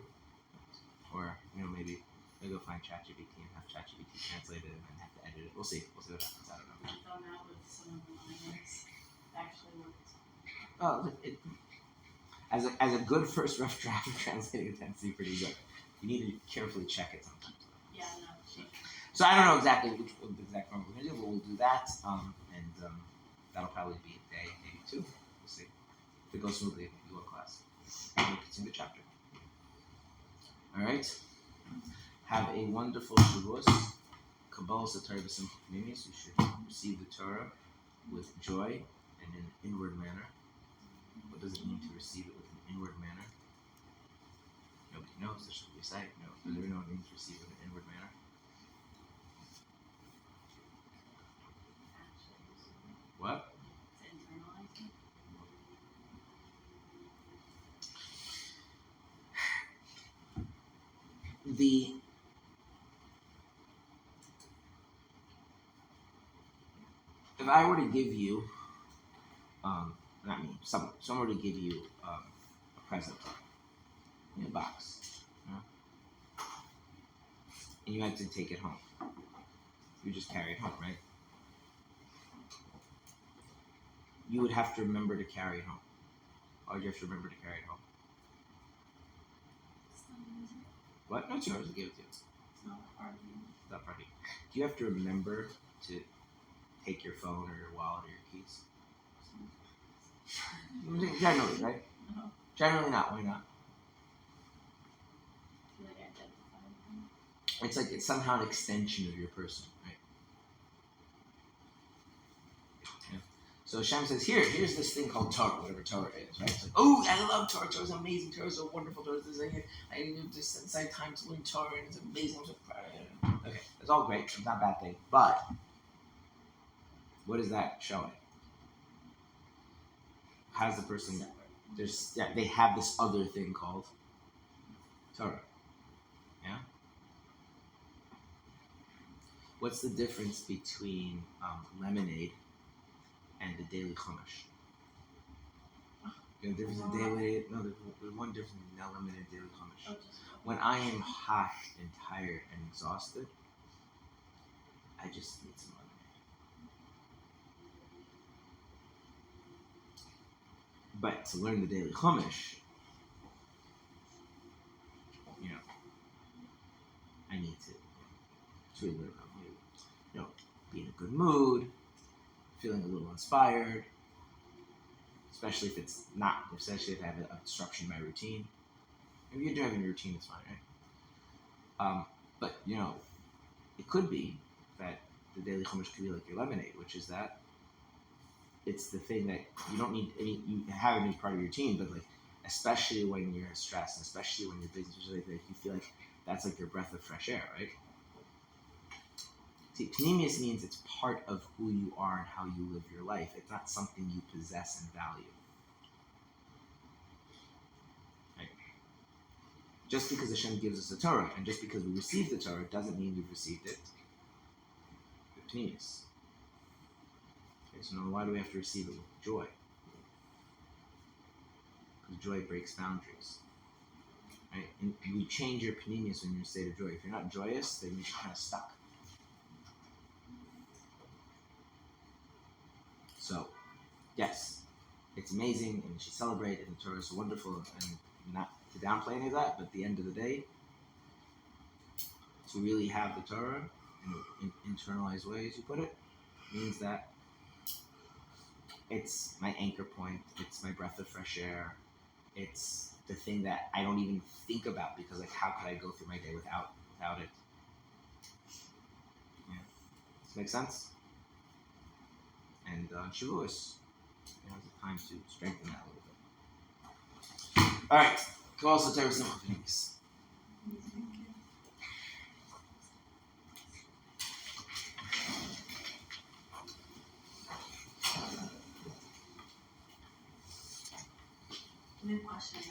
Or, maybe go find ChatGPT and have ChatGPT translate it and then have to edit it. We'll see what happens, I don't know. I've done that with some of the minors. It actually worked. As a good first rough draft of translating, it tends to be pretty good. You need to carefully check it sometimes. Yeah, no. So I don't know exactly which exact form we're going to do, but we'll do that, and that'll probably be a day, maybe two. We'll see. If it goes smoothly, we'll go to class. And we'll continue the chapter. All right. Have a wonderful Shavuos. Kabbalah Torah b'simcha pnimis. You should receive the Torah with joy and in an inward manner. What does it mean to receive it with an inward manner? Nobody knows. That's what we say. No. Does everyone know what it means to receive it in an inward manner? What? If I were to give you, not me, someone were to give you a present in a box, and you had to take it home, you just carry it home, right? You would have to remember to carry it home. Why would you have to remember to carry it home? What? No, it's yours. I gave it to you. It's not hard. It's not part of you. Do you have to remember to take your phone or your wallet or your keys? Generally, right? No. Generally not. Why not? Like identify. It's like it's somehow an extension of your person, right? Yeah. So Hashem says, here's this thing called Torah, whatever Torah is, right? It's like, oh, I love Torah. Torah's amazing. Torah's so wonderful. Torah's this thing. I need to just set aside time to learn Torah, and it's amazing. I'm so proud. Okay, it's all great. It's not a bad thing, but what is that showing? How's the person? They have this other thing called Torah. Yeah. What's the difference between lemonade and the daily chumash? There's a daily. No, there's one difference in element and daily chumash. Oh, just When I am hot and tired and exhausted, I just need some lemonade. But to learn the daily chumash, I need to really learn how to, be in a good mood, feeling a little inspired, especially if I have a disruption in my routine. If you're doing your routine, it's fine, right? But it could be that the daily chumash could be like your lemonade, which is that it's the thing that you don't need. I mean, you have it as part of your routine, but like especially when you're stressed, and especially when you're busy, especially like you feel like that's like your breath of fresh air, right? See, panemius means it's part of who you are and how you live your life. It's not something you possess and value. Right? Just because Hashem gives us the Torah, and just because we receive the Torah, doesn't mean we've received it. Panemius. Okay, so now why do we have to receive it with joy? Because joy breaks boundaries. Right? And you change your panemius when you're in a state of joy. If you're not joyous, then you're kind of stuck. So, yes, it's amazing, and you should celebrate, and the Torah is wonderful, and not to downplay any of that, but at the end of the day, to really have the Torah in internalized way, as you put it, means that it's my anchor point, it's my breath of fresh air, it's the thing that I don't even think about, because like, how could I go through my day without it? Yeah. Does this make sense? And Shavuos is a time to strengthen that a little bit. All right, come also tell us some things. New question.